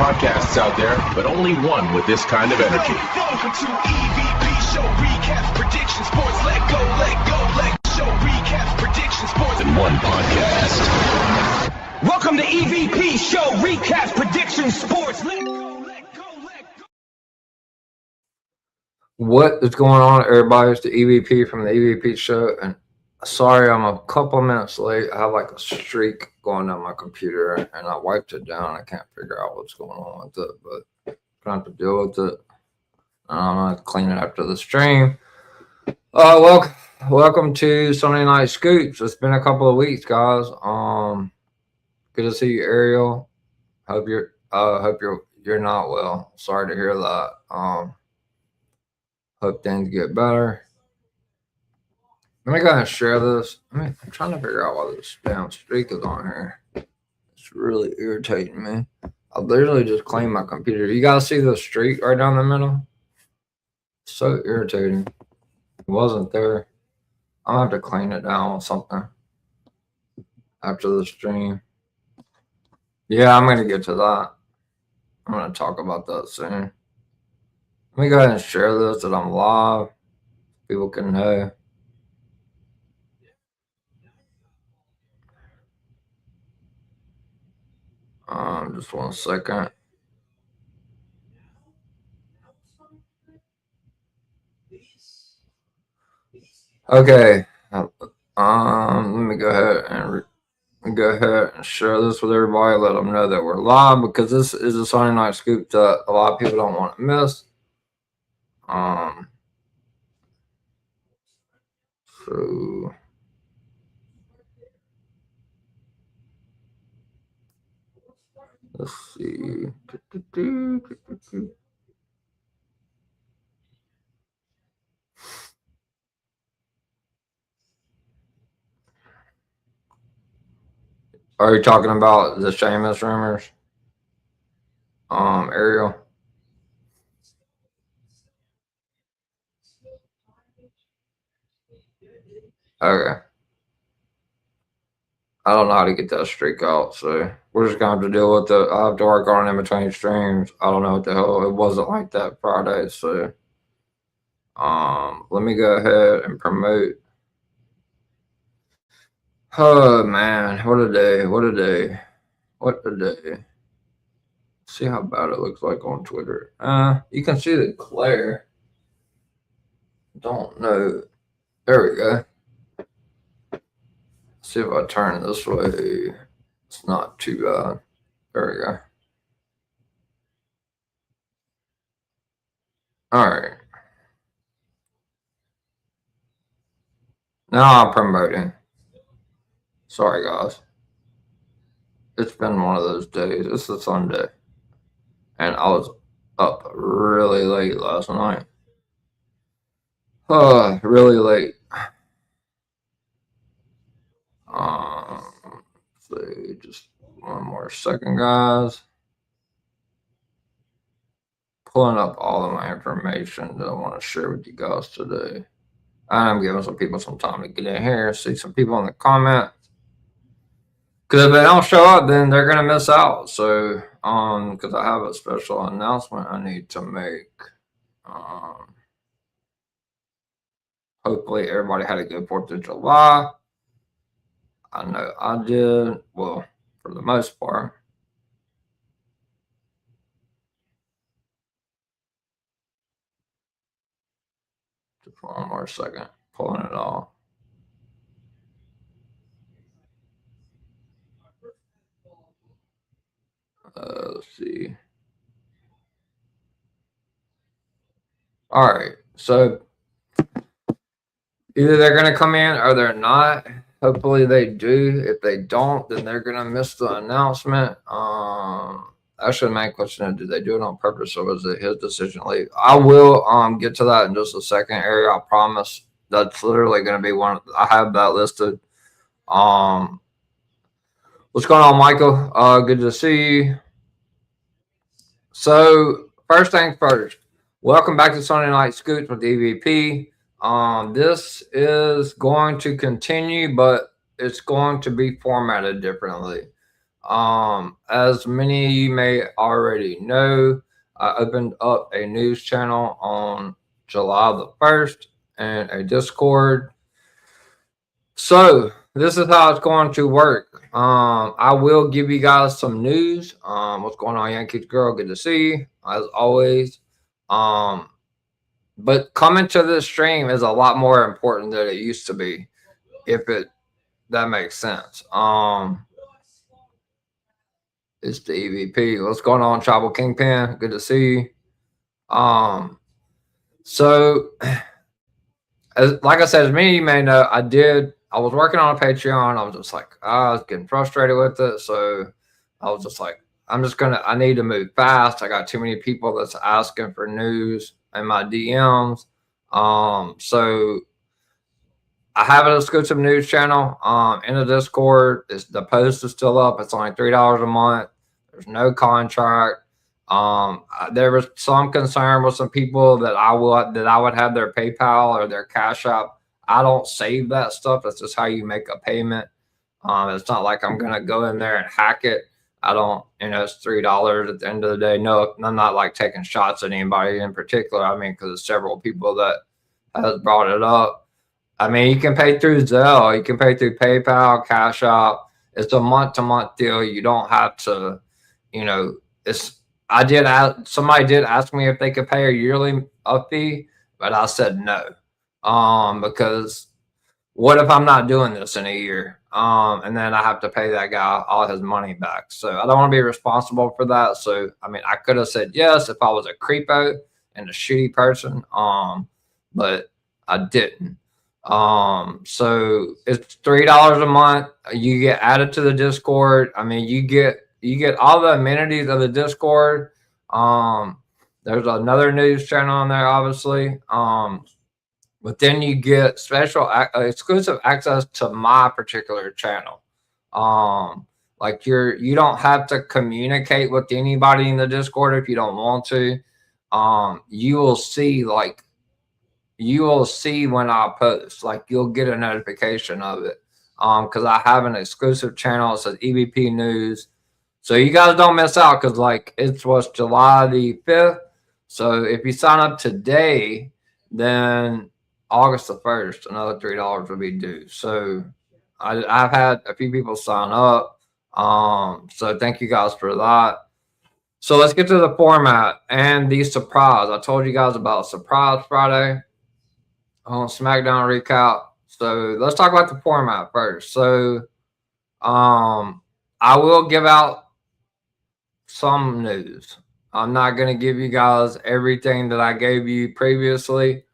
podcasts out there, but only one with this kind of energy. Welcome to EVP Show Recaps, Predictions, Sports. Let go, show recaps, predictions, sports. In one podcast. Welcome to EVP Show Recaps, Predictions, Sports. Let go. What is going on, everybody? It's the EVP from the EVP Show, and sorry I'm a couple minutes late. I have like a streak going on my computer, and I wiped it down. I can't figure out what's going on with it, but I'm going to have to deal with it. I'm going to clean it after the stream. Welcome to Sunday Night Scoops. It's been a couple of weeks, guys. Good to see you, Ariel. Hope you're not well. Sorry to hear that. Hope things get better. Let me go ahead and share this. I'm trying to figure out why this damn streak is on here. It's really irritating me. I literally just cleaned my computer. You guys see the streak right down the middle? So irritating. It wasn't there. I'm going to have to clean it down with something after the stream. Yeah, I'm going to get to that. I'm going to talk about that soon. Let me go ahead and share this that I'm live. People can know. Just 1 second. Okay. Let me go ahead and share this with everybody. Let them know that we're live, because this is a Sunday Night Scoop that a lot of people don't want to miss. So let's see. Are you talking about the Sheamus rumors? Ariel? Okay. I don't know how to get that streak out, so we're just gonna have to deal with it. I have to work on it in between streams. I don't know what the hell. It wasn't like that Friday, so let me go ahead and promote. Oh man, what a day. See how bad it looks like on Twitter. You can see the glare. Don't know. There we go. See if I turn this way. It's not too bad. There we go. All right. Now I'm promoting. Sorry, guys. It's been one of those days. It's a Sunday. And I was up really late last night. Really late. See, just 1 more second, guys. Pulling up all of my information that I want to share with you guys today. I'm giving some people some time to get in here, see some people in the comments. Because if they don't show up, then they're going to miss out. So, because I have a special announcement I need to make. Hopefully everybody had a good 4th of July. I know I did. Well, for the most part. Just 1 more second. Pulling it off. Let's see. All right. So either they're going to come in or they're not. Hopefully they do. If they don't, then they're going to miss the announcement. Actually, the main question is, did they do it on purpose, or was it his decision to leave? I will get to that in just a second, Ariel. I promise. That's literally going to be one. I have that listed. What's going on, Michael? Good to see you. So, first things first. Welcome back to Sunday Night Scoops with EVP. This is going to continue, but it's going to be formatted differently. As many of you may already know, I opened up a news channel on July the 1st and a Discord. So this is how it's going to work. I will give you guys some news. What's going on, Yankees girl? Good to see you as always. But coming to this stream is a lot more important than it used to be, if that makes sense. It's the EVP. What's going on, Tribal Kingpin? Good to see you. So like I said, as many of you may know, I was working on a Patreon. I was just like, I was getting frustrated with it. So I was just like, I need to move fast. I got too many people that's asking for news in my DMs. So I have an exclusive news channel in the Discord. The post is still up. It's only $3 a month. There's no contract. There was some concern with some people that I would have their PayPal or their Cash App. I don't save that stuff. That's just how you make a payment. It's not like I'm gonna go in there and hack it. I don't, it's $3 at the end of the day. No, I'm not like taking shots at anybody in particular. I mean, because there's several people that has brought it up. I mean, you can pay through Zelle, you can pay through PayPal, Cash App. It's a month-to-month deal. You don't have to, somebody did ask me if they could pay a yearly fee, but I said no. Because what if I'm not doing this in a year? And then I have to pay that guy all his money back. So I don't want to be responsible for that. So, I mean, I could have said yes if I was a creepo and a shitty person. But I didn't. So it's $3 a month. You get added to the Discord. I mean, you get all the amenities of the Discord. There's another news channel on there, obviously. But then you get special exclusive access to my particular channel. Like you don't have to communicate with anybody in the Discord if you don't want to. You will see when I post, like you'll get a notification of it. Because I have an exclusive channel. It says EVP News. So you guys don't miss out, because like it was July the 5th. So if you sign up today, then August the 1st, another $3 will be due. So I've had a few people sign up. So thank you guys for that. So let's get to the format and the surprise. I told you guys about Surprise Friday on SmackDown Recap. So let's talk about the format first. So I will give out some news. I'm not going to give you guys everything that I gave you previously,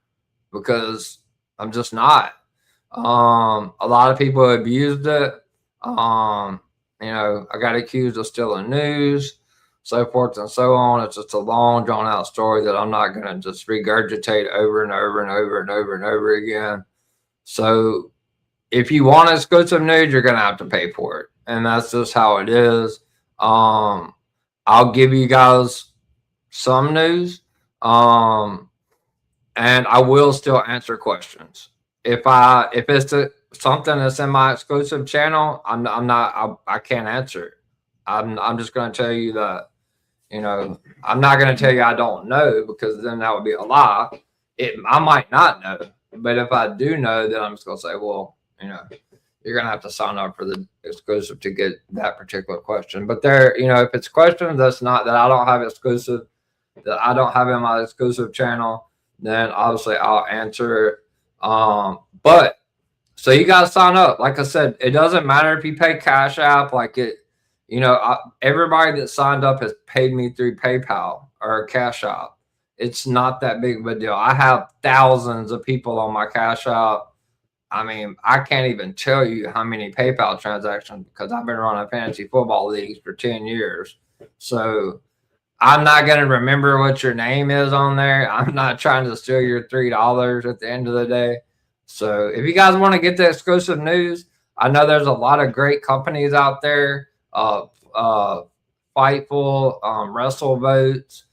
because I'm just not. A lot of people abused it. I got accused of stealing news, so forth and so on. It's just a long, drawn out story that I'm not going to just regurgitate over and over and over and over and over again. So if you want exclusive news, you're going to have to pay for it. And that's just how it is. I'll give you guys some news. And I will still answer questions. If it's something that's in my exclusive channel, I can't answer it. I'm just going to tell you that, I'm not going to tell you I don't know, because then that would be a lie. I might not know, but if I do know, then I'm just going to say, well, you're going to have to sign up for the exclusive to get that particular question. But if it's questions that I don't have exclusive, that I don't have in my exclusive channel, then obviously I'll answer it. But so you guys sign up. Like I said, it doesn't matter if you pay Cash App, everybody that signed up has paid me through PayPal or Cash App. It's not that big of a deal. I have thousands of people on my Cash App. I mean, I can't even tell you how many PayPal transactions, because I've been running fantasy football leagues for 10 years. So I'm not going to remember what your name is on there. I'm not trying to steal your $3 at the end of the day. So if you guys want to get the exclusive news, I know there's a lot of great companies out there. Fightful, WrestleVotes.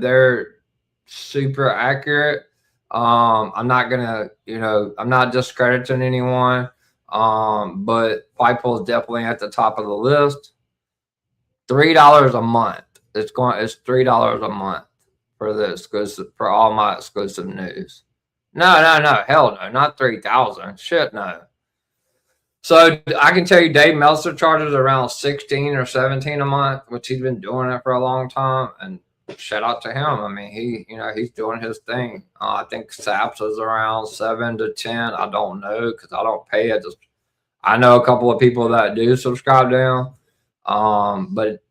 They're super accurate. I'm not discrediting anyone. But Fightful is definitely at the top of the list. $3 a month. It's $3 a month for this, for all my exclusive news. No, hell no, not 3,000. Shit, no. So I can tell you, Dave Meltzer charges around 16 or 17 a month, which he's been doing it for a long time. And shout out to him. I mean, he's doing his thing. I think Saps is around 7 to 10. I don't know because I don't pay it. I know a couple of people that do subscribe to him, but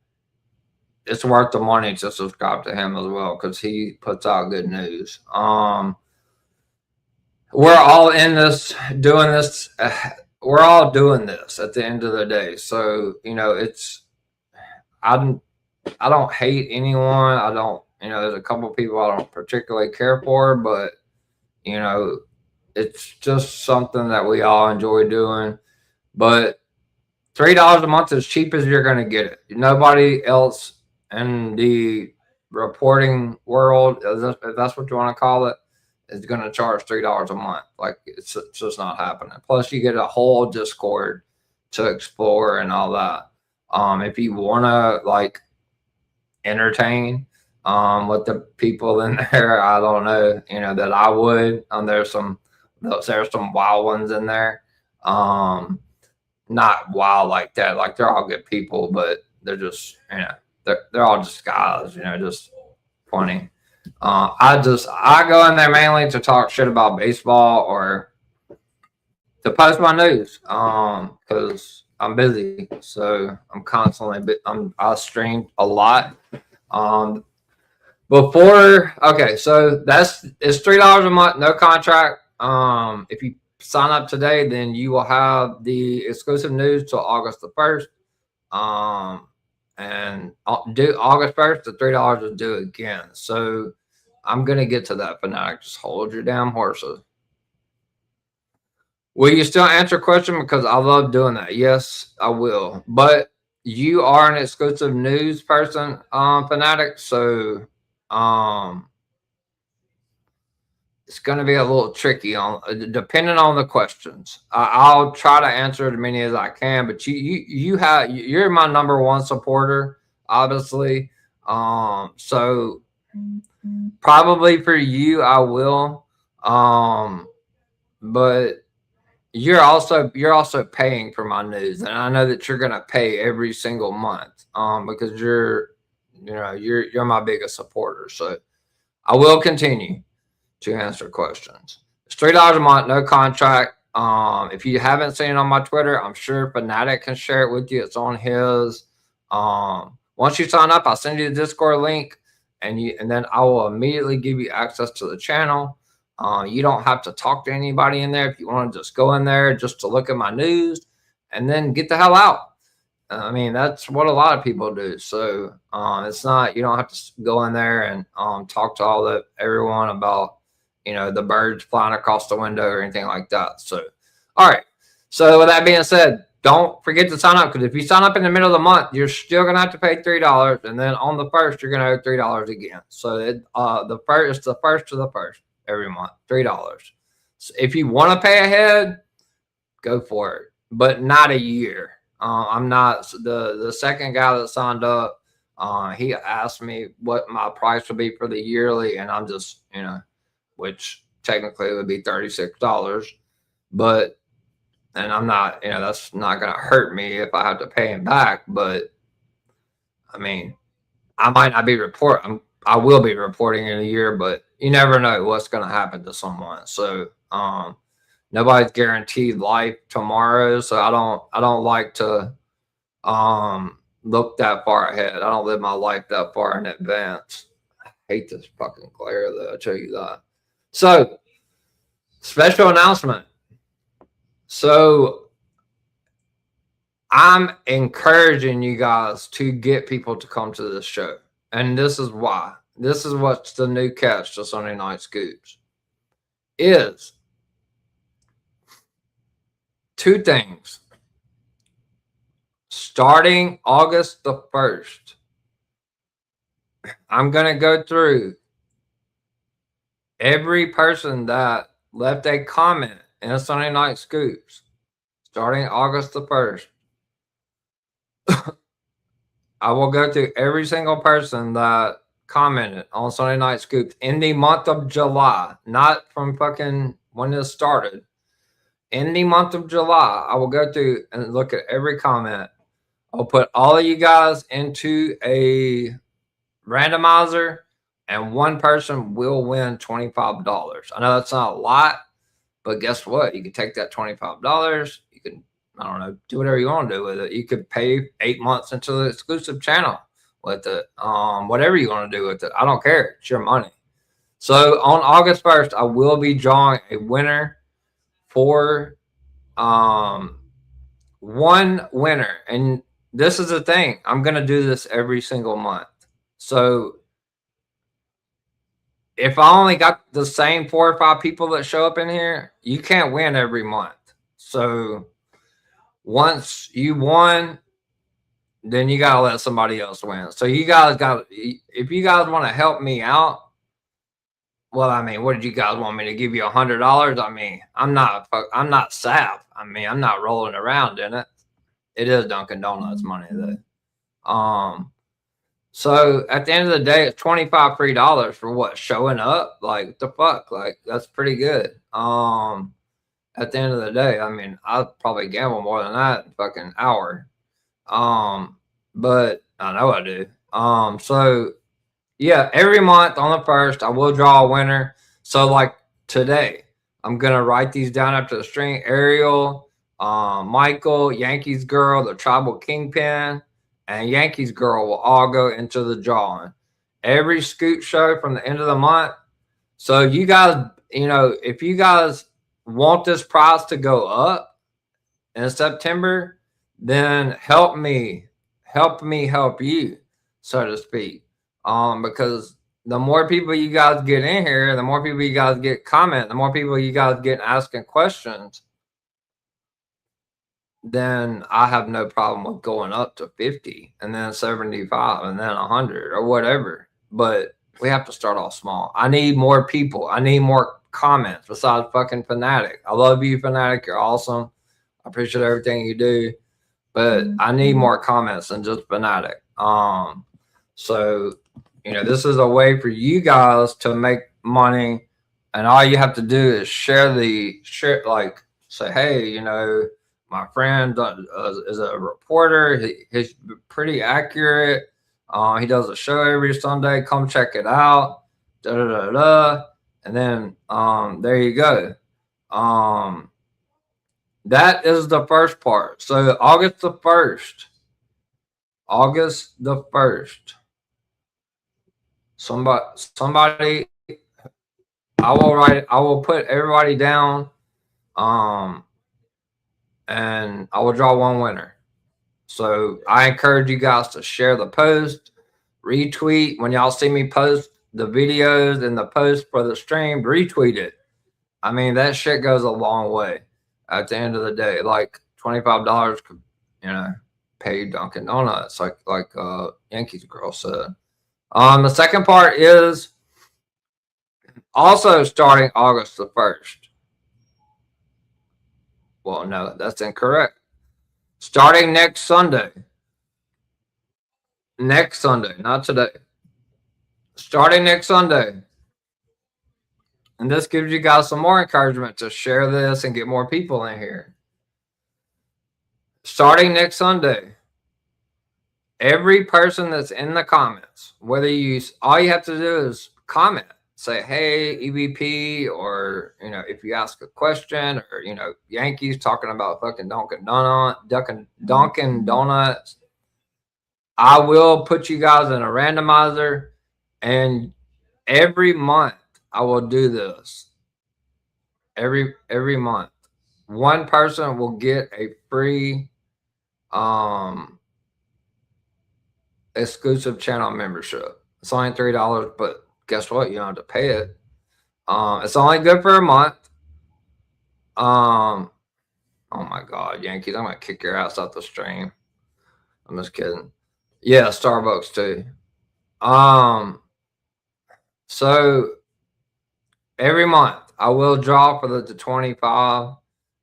it's worth the money to subscribe to him as well because he puts out good news. We're all in this, doing this. We're all doing this at the end of the day. So, I don't hate anyone. I don't, there's a couple of people I don't particularly care for, but, it's just something that we all enjoy doing. But $3 a month is cheap as you're going to get it. Nobody else in the reporting world, if that's what you want to call it, is going to charge $3 a month. Like, it's just not happening. Plus, you get a whole Discord to explore and all that. If you want to entertain with the people in there, I don't know, that I would. There's some wild ones in there. Not wild like that. Like, they're all good people, but they're just, they're all just guys, just funny. I go in there mainly to talk shit about baseball or to post my news, because I'm busy, so I'm constantly. I stream a lot. So it's $3 a month, no contract. If you sign up today, then you will have the exclusive news till August the 1st. And do August 1st, the $3 is due again. So I'm going to get to that, Fanatic. Just hold your damn horses. Will you still answer question? Because I love doing that. Yes, I will. But you are an exclusive news person, Fanatic. So it's going to be a little tricky depending on the questions. I'll try to answer as many as I can, but you're my number one supporter, obviously. So probably for you, I will. But you're also paying for my news, and I know that you're going to pay every single month, because you're my biggest supporter. So I will continue to answer questions. It's $3 a month, no contract. If you haven't seen it on my Twitter, I'm sure Fanatic can share it with you. It's on his. Once you sign up, I'll send you the Discord link, and then I will immediately give you access to the channel. You don't have to talk to anybody in there. If you want to just go in there just to look at my news and then get the hell out. I mean, that's what a lot of people do. So it's not, you don't have to go in there and talk to everyone about, the birds flying across the window or anything like that. So, all right. So with that being said, don't forget to sign up, because if you sign up in the middle of the month, you're still going to have to pay $3. And then on the 1st, you're going to owe $3 again. So it's the first to the 1st every month, $3. So if you want to pay ahead, go for it, but not a year. I'm not the second guy that signed up. He asked me what my price would be for the yearly, and I'm just, which technically would be $36, and I'm not, that's not going to hurt me if I have to pay him back. But I mean, I might not be I will be reporting in a year, but you never know what's going to happen to someone. So, nobody's guaranteed life tomorrow, so I don't like to look that far ahead. I don't live my life that far in advance. I hate this fucking glare, though, I'll tell you that. So, special announcement. So, I'm encouraging you guys to get people to come to this show. And this is why. This is what's the new catch to Sunday Night Scoops. Is two things. Starting August the 1st, I'm going to go through every person that left a comment in Sunday Night Scoops starting August the 1st, I will go through every single person that commented on Sunday Night Scoops in the month of July, not from fucking when this started. In the month of July, I will go through and look at every comment. I'll put all of you guys into a randomizer, and one person will win $25. I know that's not a lot, but guess what? You can take that $25. You can, I don't know, do whatever you want to do with it. You could pay 8 months into the exclusive channel with it. Whatever you want to do with it. I don't care. It's your money. So on August 1st, I will be drawing a winner for one winner. And this is the thing. I'm going to do this every single month. So if I only got the same 4 or 5 people that show up in here, you can't win every month. So once you won, then you got to let somebody else win. So you guys got, if you guys want to help me out, well, I mean, what did you guys want me to give you $100? I mean, I'm not sap. I mean, I'm not rolling around in it. It is Dunkin' Donuts money though. So at the end of the day, it's $25 free for what? Showing up? Like the fuck? Like that's pretty good. At the end of the day, I mean, I'd probably gamble more than that in a fucking hour. But I know I do. So yeah, every month on the 1st, I will draw a winner. So like today, I'm gonna write these down after the stream. Ariel, Michael, Yankees Girl, the Tribal Kingpin, and Yankees Girl will all go into the drawing. Every Scoop show from the end of the month. So you guys, you know, if you guys want this prize to go up in September, then help me help you, so to speak. Because the more people you guys get in here, the more people you guys get comment, the more people you guys get asking questions, then I have no problem with going up to 50 and then 75 and then 100 or whatever. But we have to start off small. I need more people. I need more comments besides fucking Fanatic. I love you, Fanatic. You're awesome. I appreciate everything you do. But I need more comments than just Fanatic. So, you know, this is a way for you guys to make money. And all you have to do is share, like, say, hey, you know, my friend is a reporter. He's pretty accurate. He does a show every Sunday. Come check it out. Da, da, da, da. And then there you go. That is the first part. So August the 1st. August the 1st. Somebody, I will put everybody down. And I will draw one winner. So I encourage you guys to share the post, retweet. When y'all see me post the videos and the post for the stream, retweet it. I mean, that shit goes a long way at the end of the day. Like $25 could, you know, pay Dunkin' Donuts, like Yankees Girl said. The second part is also starting August the 1st. Well, no, that's incorrect. Starting next Sunday. Next Sunday, not today. Starting next Sunday. And this gives you guys some more encouragement to share this and get more people in here. Starting next Sunday, every person that's in the comments, whether you, all you have to do is comment. Say, hey, EVP, or, you know, if you ask a question, or, you know, Yankees talking about fucking Dunkin' Donuts, I will put you guys in a randomizer, and every month I will do this. Every month, one person will get a free exclusive channel membership. It's only $3, but guess what? You don't have to pay it. It's only good for a month. Oh my God, Yankees! I'm gonna kick your ass out the stream. I'm just kidding. Yeah, Starbucks too. So every month I will draw for the 25,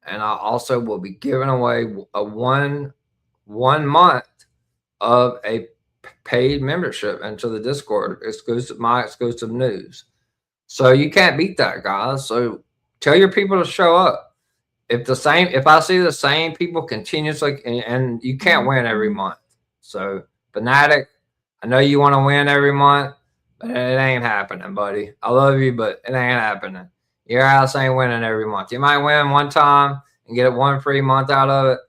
and I also will be giving away a one month of a paid membership into the Discord, my exclusive news. So you can't beat that, guys. So tell your people to show up. If I see the same people continuously, and you can't win every month. So Fanatic, I know you want to win every month, but it ain't happening, buddy. I love you, but it ain't happening. Your ass ain't winning every month. You might win one time and get one free month out of it.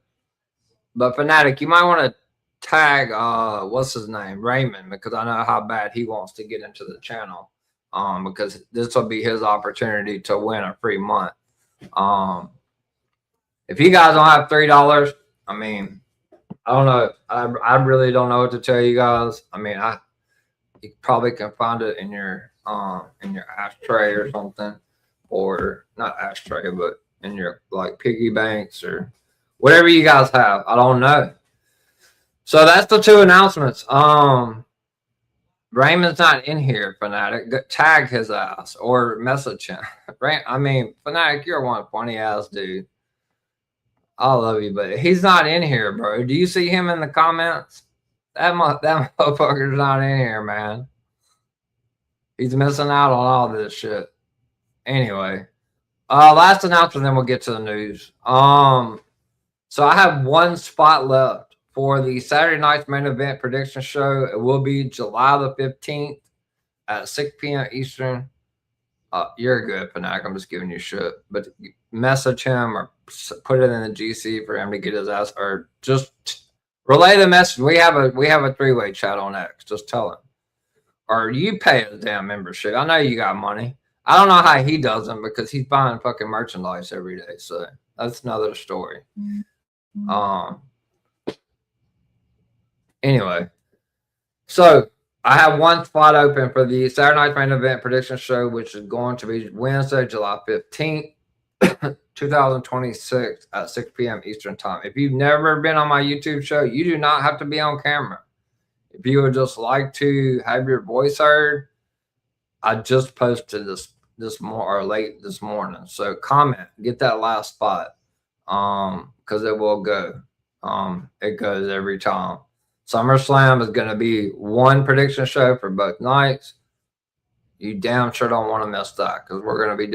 But Fanatic, you might want to tag what's his name, Raymond, because I know how bad he wants to get into the channel. Because this will be his opportunity to win a free month. If you guys don't have $3, I mean, I don't know. I really don't know what to tell you guys. I mean, you probably can find it in your ashtray or something, or not ashtray, but in your like piggy banks or whatever you guys have. I don't know. So that's the two announcements. Raymond's not in here, Fanatic. Tag his ass or message him. I mean, Fanatic, you're one funny ass dude. I love you, but he's not in here, bro. Do you see him in the comments? That motherfucker's not in here, man. He's missing out on all this shit. Anyway, last announcement, then we'll get to the news. So I have one spot left for the Saturday night's main event prediction show. It will be July the 15th at 6 p.m. Eastern. You're good, Fanatic. I'm just giving you shit. But message him or put it in the GC for him to get his ass, or just relay the message. We have a three-way chat on X. Just tell him. Or you pay his damn membership. I know you got money. I don't know how he doesn't, because he's buying fucking merchandise every day. So that's another story. Anyway, so I have one spot open for the Saturday Night Main Event prediction show, which is going to be Wednesday, July 15th, 2026 at 6 p.m. Eastern time. If you've never been on my YouTube show, you do not have to be on camera. If you would just like to have your voice heard, I just posted this late this morning. So comment, get that last spot, because it will go. It goes every time. SummerSlam is going to be one prediction show for both nights. You damn sure don't want to miss that, because we're going to be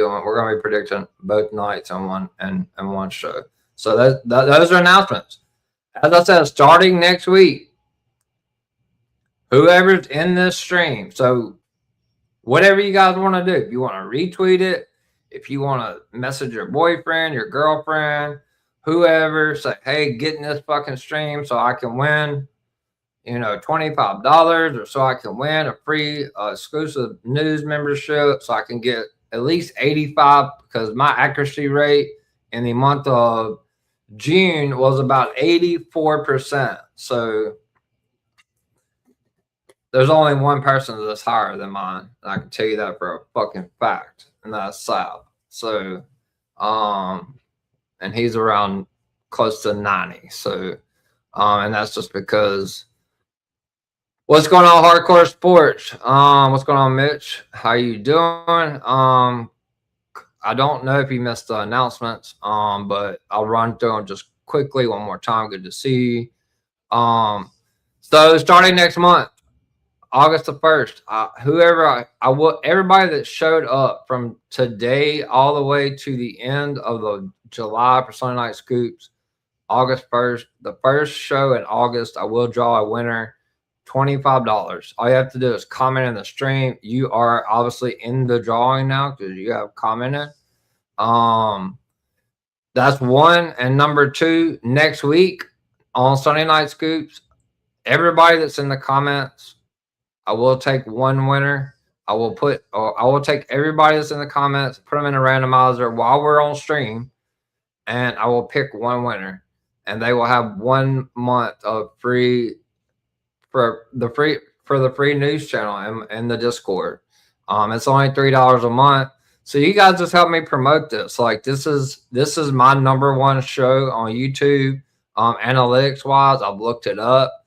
predicting both nights on one show. So those are announcements. As I said, starting next week, whoever's in this stream, so whatever you guys want to do, if you want to retweet it, if you want to message your boyfriend, your girlfriend, whoever, say, hey, get in this fucking stream so I can win, $25, or so I can win a free exclusive news membership, so I can get at least 85, because my accuracy rate in the month of June was about 84%. So there's only one person that's higher than mine. I can tell you that for a fucking fact, and that's Sal. So, and he's around close to 90. So, and that's just because. What's going on, Hardcore Sports? What's going on, Mitch? How you doing? I don't know if you missed the announcements, but I'll run through them just quickly one more time. Good to see you. So starting next month, August the 1st, everybody that showed up from today all the way to the end of the July for Sunday Night Scoops, August 1st, the first show in August, I will draw a winner. $25. All you have to do is comment in the stream. You are obviously in the drawing now because you have commented. That's one. And number two, next week on Sunday Night Scoops, everybody that's in the comments, I will take one winner. I will take everybody that's in the comments, put them in a randomizer while we're on stream, and I will pick one winner, and they will have 1 month of free for the free news channel and the Discord. It's only $3 a month. So you guys just help me promote this. Like this is my number one show on YouTube. Analytics wise, I've looked it up.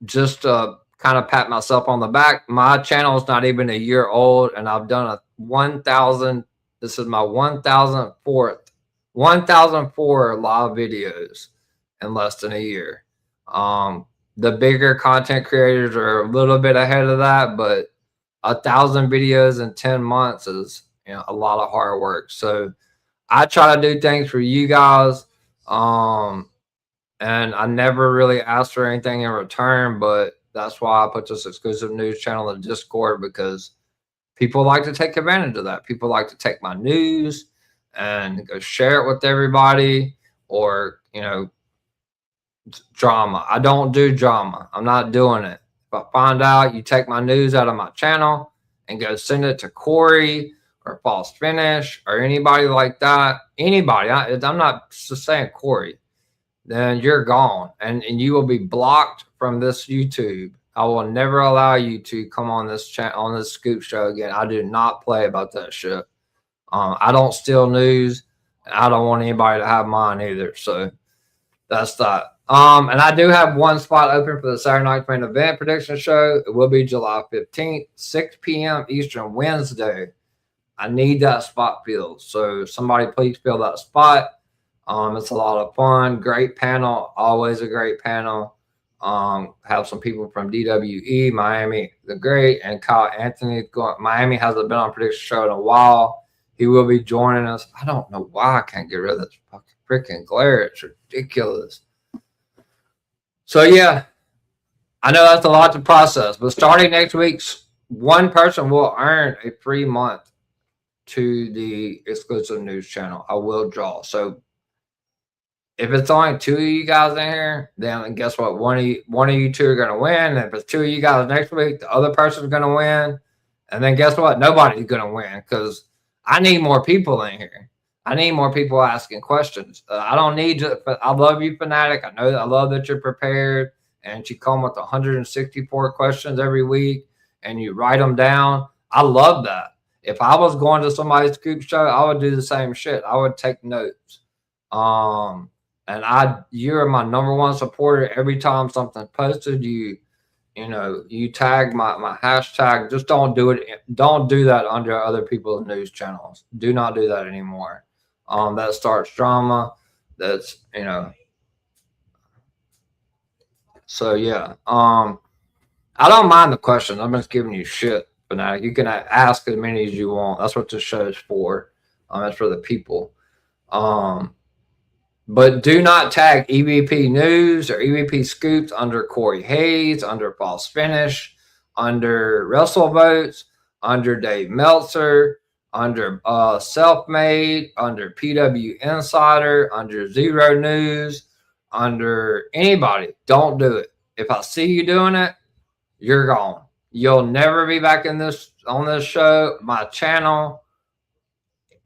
Just to kind of pat myself on the back. My channel is not even a year old, and I've done this is my 1,004th 1,004 live videos in less than a year. The bigger content creators are a little bit ahead of that, but 1,000 videos in 10 months is, you know, a lot of hard work. So I try to do things for you guys. And I never really asked for anything in return, but that's why I put this exclusive news channel in Discord, because people like to take advantage of that. People like to take my news and go share it with everybody, or, you know, drama. I don't do drama. I'm not doing it. If I find out you take my news out of my channel and go send it to Corey or False Finish or anybody like that, anybody, I'm not just saying Corey, then you're gone, and you will be blocked from this YouTube. I will never allow you to come on this channel, on this Scoop Show again. I do not play about that shit. I don't steal news, and I don't want anybody to have mine either. So that's that. And I do have one spot open for the Saturday Night Main Event prediction show. It will be July 15th, 6 p.m. Eastern, Wednesday. I need that spot filled. So somebody please fill that spot. It's a lot of fun. Great panel. Always a great panel. Have some people from DWE, Miami the Great, and Kyle Anthony. Miami hasn't been on prediction show in a while. He will be joining us. I don't know why I can't get rid of this fucking freaking glare. It's ridiculous. So yeah, I know that's a lot to process, but starting next week, one person will earn a free month to the exclusive news channel. I will draw. So if it's only 2 of you guys in here, then guess what? One of you two are going to win. If it's 2 of you guys next week, the other person's going to win. And then guess what? Nobody's going to win, because I need more people in here. I need more people asking questions. I don't need to. I love you, Fanatic. I know that. I love that you're prepared, and you come with 164 questions every week, and you write them down. I love that. If I was going to somebody's Scoop Show, I would do the same shit. I would take notes. And you're my #1 supporter. Every time something's posted, you tag my hashtag. Just don't do it. Don't do that under other people's news channels. Do not do that anymore. That starts drama. That's, so yeah. I don't mind the questions. I'm just giving you shit, Fanatic. You can ask as many as you want. That's what this show is for. It's for the people. But do not tag EVP News or EVP Scoops under Corey Hayes, under False Finish, under Wrestle Votes, under Dave Meltzer, under Selfmade, under PW Insider, under Zero News, under anybody. Don't do it. If I see you doing it, you're gone. You'll never be back on this show, my channel.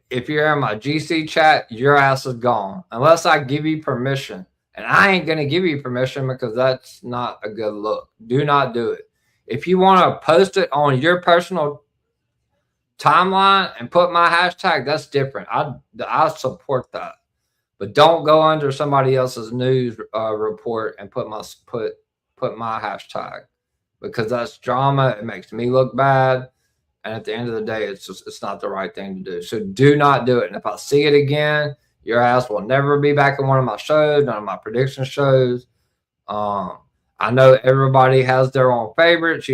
If you're in my GC chat, your ass is gone. Unless I give you permission. And I ain't going to give you permission, because that's not a good look. Do not do it. If you want to post it on your personal timeline and put my hashtag, that's different. I support that. But don't go under somebody else's news report and put my hashtag, because that's drama. It makes me look bad. And at the end of the day, it's not the right thing to do. So do not do it. And if I see it again, your ass will never be back in one of my shows, none of my prediction shows. I know everybody has their own favorites.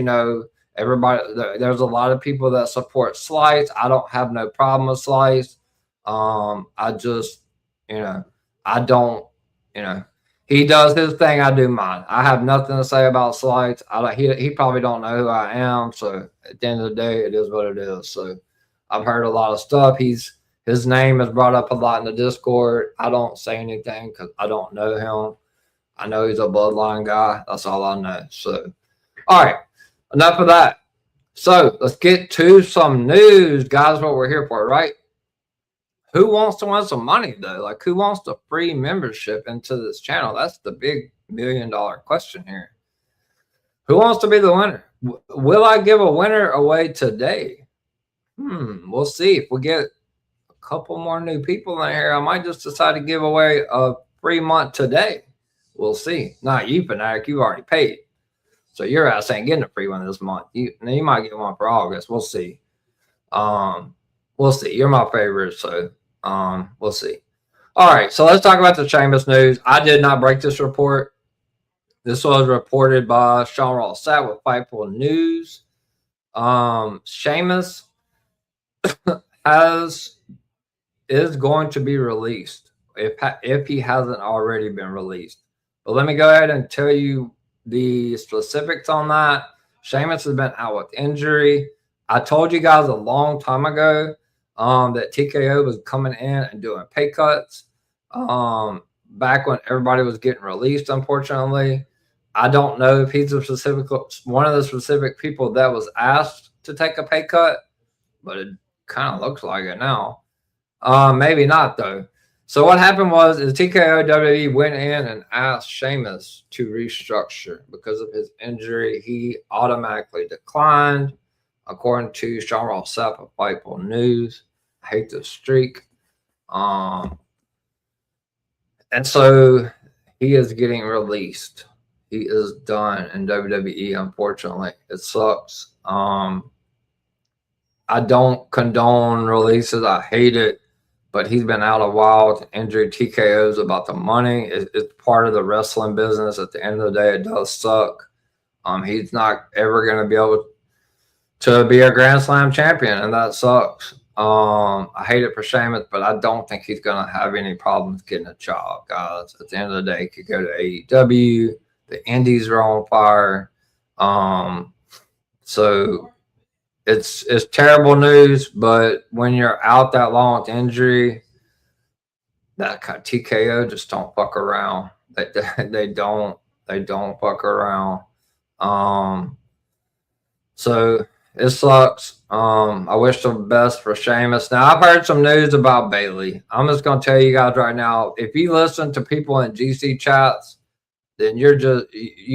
Everybody, there's a lot of people that support Slice. I don't have no problem with Slice. I just, I don't, he does his thing, I do mine. I have nothing to say about Slice. He probably don't know who I am. So at the end of the day, it is what it is. So I've heard a lot of stuff. His name is brought up a lot in the Discord. I don't say anything because I don't know him. I know he's a bloodline guy. That's all I know. So, all right, enough of that. So let's get to some news, guys. What we're here for, right? Who wants to win some money, though? Like, who wants the free membership into this channel? That's the big $1 million question here. Who wants to be the winner? Will I give a winner away today? We'll see. If we get a couple more new people in here, I might just decide to give away a free month today. We'll see. Not you, Fanatic. You already paid. So your ass ain't getting a free one this month. You might get one for August. We'll see. We'll see. You're my favorite, so we'll see. All right, so let's talk about the Sheamus news. I did not break this report. This was reported by Sean Ross Sapp with Fightful News. Sheamus is going to be released if he hasn't already been released. But let me go ahead and tell you the specifics on that. Sheamus has been out with injury. I told you guys a long time ago that TKO was coming in and doing pay cuts back when everybody was getting released, unfortunately. I don't know if he's one of the specific people that was asked to take a pay cut, but it kind of looks like it now. Maybe not, though. So what happened was TKO WWE went in and asked Sheamus to restructure because of his injury. He automatically declined, according to Sean Ross Sapp of Fightful News. I hate this streak. And so he is getting released. He is done in WWE, unfortunately. It sucks. I don't condone releases. I hate it. But he's been out a while with injury. TKO's about the money. It's part of the wrestling business. At the end of the day, it does suck. He's not ever going to be able to be a Grand Slam champion, and that sucks. I hate it for Sheamus, but I don't think he's going to have any problems getting a job, guys. At the end of the day, he could go to AEW. The Indies are on fire. So it's terrible news, but when you're out that long with injury, that kind of TKO just don't fuck around. They don't fuck around. So it sucks. I wish the best for Sheamus. Now I've heard some news about Bayley. I'm just gonna tell you guys right now, if you listen to people in GC chats, then you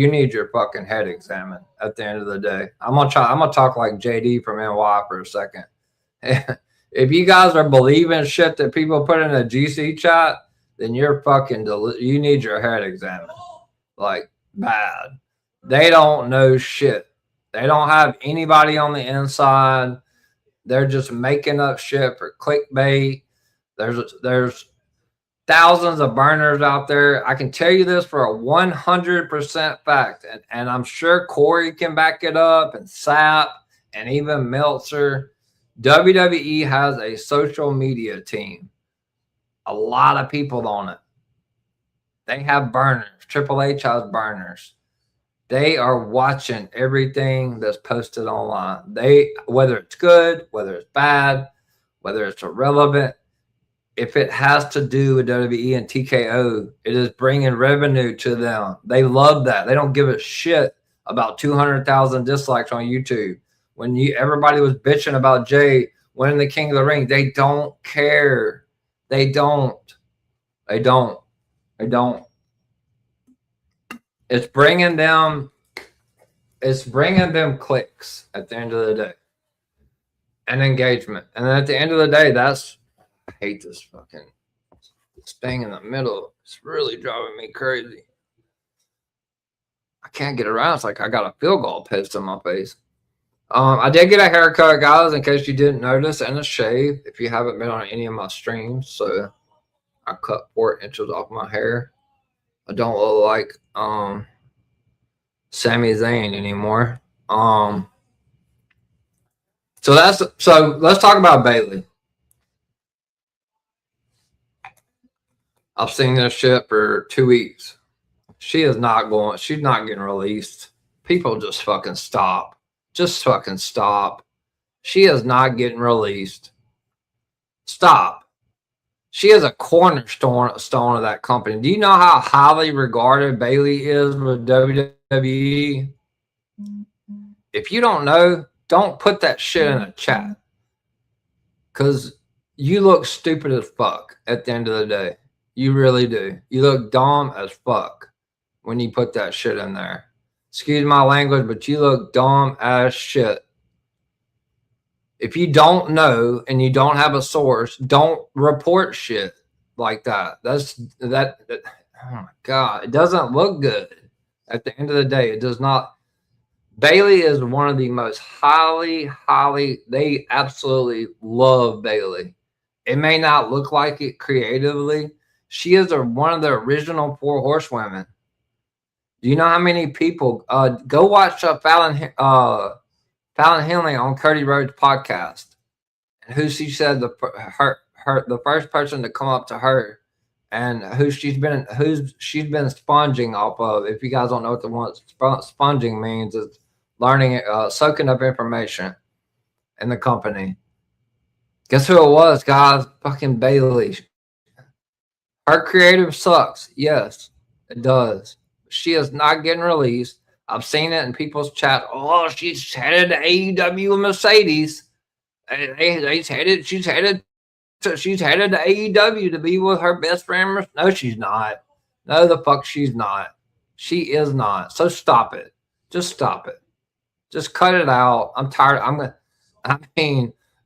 need your fucking head examined at the end of the day. I'm gonna talk like JD from NY for a second. If you guys are believing shit that people put in a GC chat, then you're fucking you need your head examined. Like bad. They don't know shit. They don't have anybody on the inside. They're just making up shit for clickbait. There's thousands of burners out there. I can tell you this for a 100% fact, and I'm sure Corey can back it up, and Sapp, and even Meltzer. WWE has a social media team. A lot of people on it. They have burners. Triple H has burners. They are watching everything that's posted online. Whether it's good, whether it's bad, whether it's irrelevant, if it has to do with WWE and TKO, it is bringing revenue to them. They love that. They don't give a shit about 200,000 dislikes on YouTube. When everybody was bitching about Jay winning the King of the Ring, they don't care. They don't. It's bringing them clicks at the end of the day and engagement. And then at the end of the day, I hate this thing in the middle. It's really driving me crazy. I can't get around. It's like I got a field goal pissed in my face. I did get a haircut, guys, in case you didn't notice, and a shave if you haven't been on any of my streams. So I cut 4 inches off my hair. I don't look like Sami Zayn anymore. So let's talk about Bayley. I've seen this shit for 2 weeks. She's not getting released. People just fucking stop. Just fucking stop. She is not getting released. Stop. She is a cornerstone of that company. Do you know how highly regarded Bayley is with WWE? If you don't know, don't put that shit in a chat. Because you look stupid as fuck at the end of the day. You really do. You look dumb as fuck when you put that shit in there. Excuse my language, but you look dumb as shit. If you don't know and you don't have a source, don't report shit like that. Oh my God. It doesn't look good. At the end of the day, it does not. Bayley is one of the most highly, they absolutely love Bayley. It may not look like it creatively. She is one of the original 4 horsewomen. Do you know how many people? Go watch Fallon Henley on Cody Rhodes' podcast, and who she said the first person to come up to her, and who she's been sponging off of. If you guys don't know what the one sponging means, it's learning, soaking up information in the company. Guess who it was, guys? Fucking Bayley. Her creative sucks. Yes, it does. She is not getting released. I've seen it in people's chat. Oh, she's headed to AEW and Mercedes. She's headed to AEW to be with her best friend. No, she's not. No, the fuck she's not. She is not. So stop it. Just stop it. Just cut it out. I'm tired.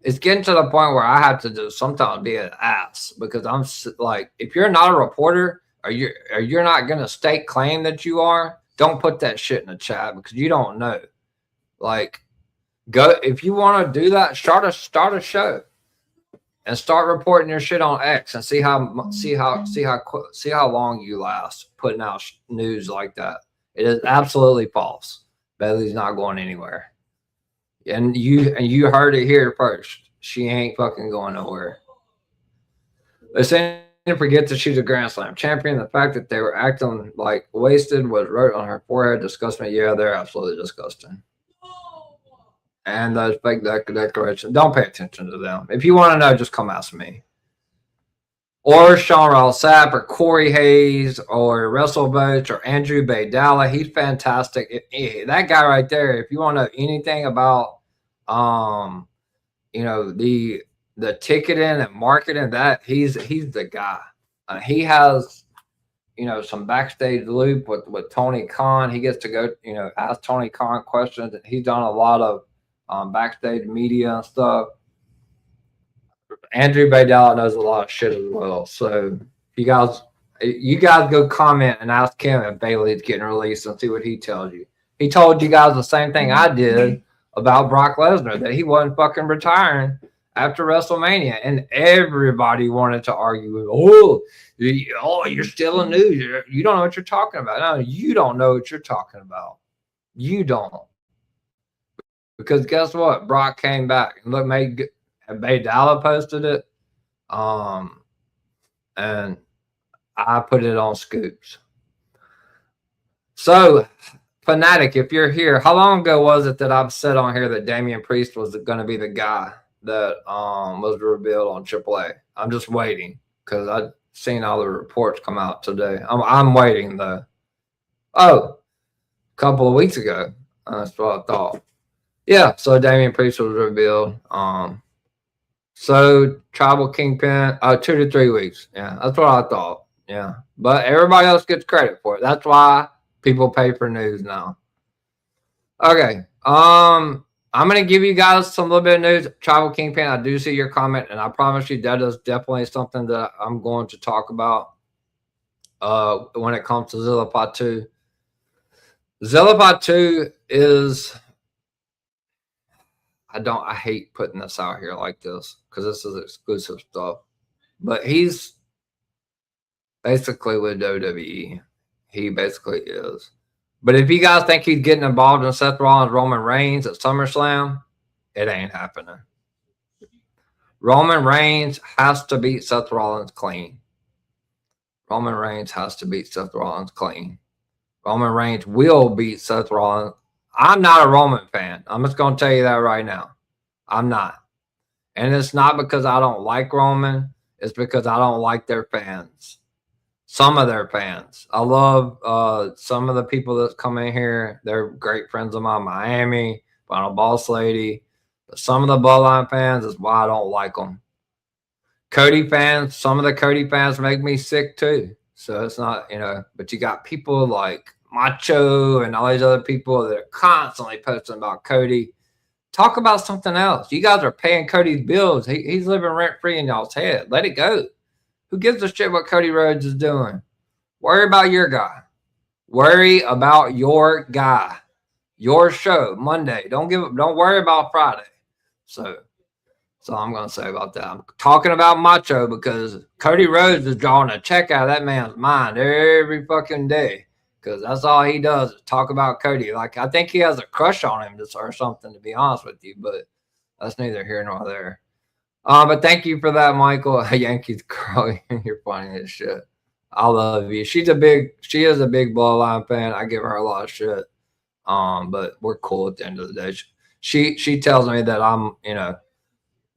It's getting to the point where I have to just sometimes be an ass, because I'm like, if you're not a reporter or you're not going to state claim that you are, don't put that shit in the chat, because you don't know. Like, go, if you want to do that, start a show and start reporting your shit on X and see how long you last putting out news like that. It is absolutely false. Bayley's not going anywhere. And you heard it here first. She ain't fucking going nowhere. They seem to forget that she's a Grand Slam champion. The fact that they were acting like wasted was wrote on her forehead. Disgust me. Yeah, they're absolutely disgusting. And those fake declarations, don't pay attention to them. If you want to know, just come ask me. Or Sean Ross Sapp, or Corey Hayes, or Russell Boach, or Andrew Baydala. He's fantastic. That guy right there, if you want to know anything about the ticketing and marketing, that he's the guy. He has some backstage loop with Tony Khan. He gets to go ask Tony Khan questions, and he's done a lot of backstage media and stuff. Andrew Baydala knows a lot of shit as well. So you guys go comment and ask him if Bayley's getting released and see what he tells you. He told you guys the same thing I did about Brock Lesnar, that he wasn't fucking retiring after WrestleMania, and everybody wanted to argue. You're still in news. You don't know what you're talking about. No, you don't know what you're talking about. You don't. Because guess what? Brock came back and look, Baydala posted it, and I put it on Scoops. So, Fanatic, if you're here, how long ago was it that I've said on here that Damian Priest was going to be the guy that was revealed on AAA? I'm just waiting, because I've seen all the reports come out today. I'm waiting though. Oh, a couple of weeks ago. That's what I thought. Yeah, so Damian Priest was revealed. So Tribal Kingpin, 2 to 3 weeks. Yeah, that's what I thought. Yeah, but everybody else gets credit for it. That's why people pay for news now. Okay, I'm gonna give you guys a little bit of news. Tribal Kingpin, I do see your comment, and I promise you that is definitely something that I'm going to talk about when it comes to Zilla Fatu. Zilla Fatu is. I hate putting this out here like this, because this is exclusive stuff. But he's basically with WWE. He basically is. But if you guys think he's getting involved in Seth Rollins, Roman Reigns at SummerSlam, it ain't happening. Roman Reigns has to beat Seth Rollins clean. Roman Reigns has to beat Seth Rollins clean. Roman Reigns will beat Seth Rollins. I'm not a Roman fan. I'm just going to tell you that right now. I'm not. And it's not because I don't like Roman. It's because I don't like their fans. Some of their fans. I love some of the people that come in here. They're great friends of mine. Miami, Final Boss Lady. But some of the Bloodline fans is why I don't like them. Cody fans, some of the Cody fans make me sick too. So it's not, but you got people like Macho and all these other people that are constantly posting about Cody. Talk about something else. You guys are paying Cody's bills. He's living rent-free in y'all's head. Let it go. Who gives a shit what Cody Rhodes is doing? Worry about your guy. Worry about your guy. Your show, Monday. Don't worry about Friday. So That's all I'm going to say about that. I'm talking about Macho because Cody Rhodes is drawing a check out of that man's mind every fucking day because that's all he does is talk about Cody. Like, I think he has a crush on him or something, to be honest with you, but that's neither here nor there. But thank you for that, Michael. Yankees girl, you're funny as shit. I love you. She is a big Bloodline fan. I give her a lot of shit. But we're cool at the end of the day. She tells me that I'm,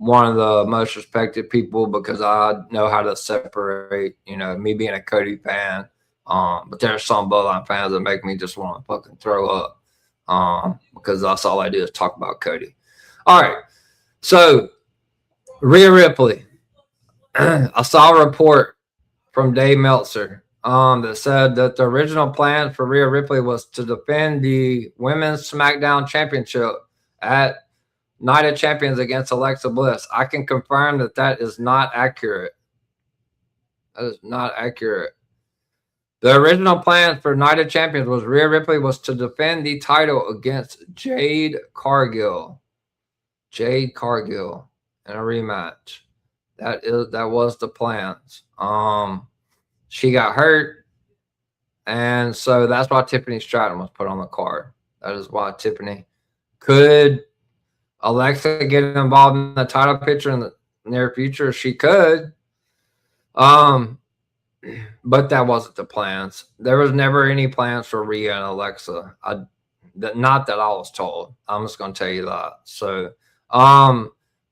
one of the most respected people because I know how to separate, me being a Cody fan. But there's some Bloodline fans that make me just want to fucking throw up. Because that's all I do is talk about Cody. All right. So Rhea Ripley. I saw a report from Dave Meltzer that said that the original plan for Rhea Ripley was to defend the Women's SmackDown Championship at Night of Champions against Alexa Bliss. I can confirm that is not accurate. That is not accurate. The original plan for Night of Champions was Rhea Ripley was to defend the title against Jade Cargill. Jade Cargill in a rematch. That was the plans. She got hurt, and so that's why Tiffany Stratton was put on the card. That is why Tiffany. Could Alexa get involved in the title picture in the near future? She could. But that wasn't the plans. There was never any plans for Rhea and Alexa. Not that I was told. I'm just going to tell you that. So, a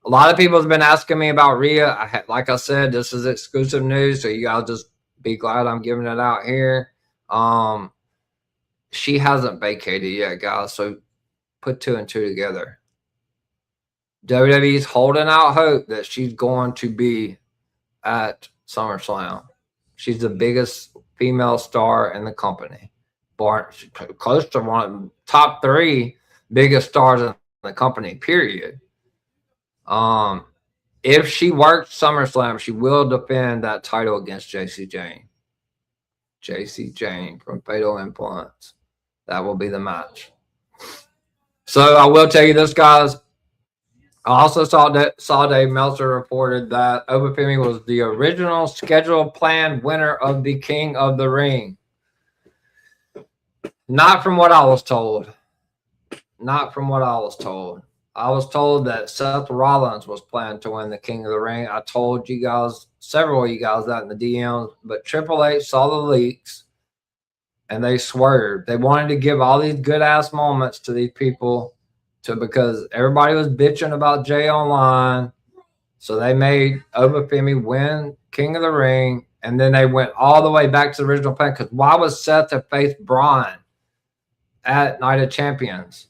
lot of people have been asking me about Rhea. Like I said, this is exclusive news, so you guys just be glad I'm giving it out here. She hasn't vacated yet, guys, so put 2 and 2 together. WWE's holding out hope that she's going to be at SummerSlam. She's the biggest female star in the company. Close to one of the top 3 biggest stars in the company, period. If she works SummerSlam, she will defend that title against Jacy Jayne. Jacy Jayne from Fatal Influence. That will be the match. So I will tell you this, guys. I also saw Dave Meltzer reported that Oba Femi was the original scheduled planned winner of the King of the Ring. Not from what I was told. Not from what I was told. I was told that Seth Rollins was planned to win the King of the Ring. I told you guys, several of you guys, that in the DMs, but Triple H saw the leaks and they swerved. They wanted to give all these good ass moments to these people because everybody was bitching about Jay Online. So they made Oba Femi win King of the Ring, and then they went all the way back to the original plan. Because why was Seth to face Braun at Night of Champions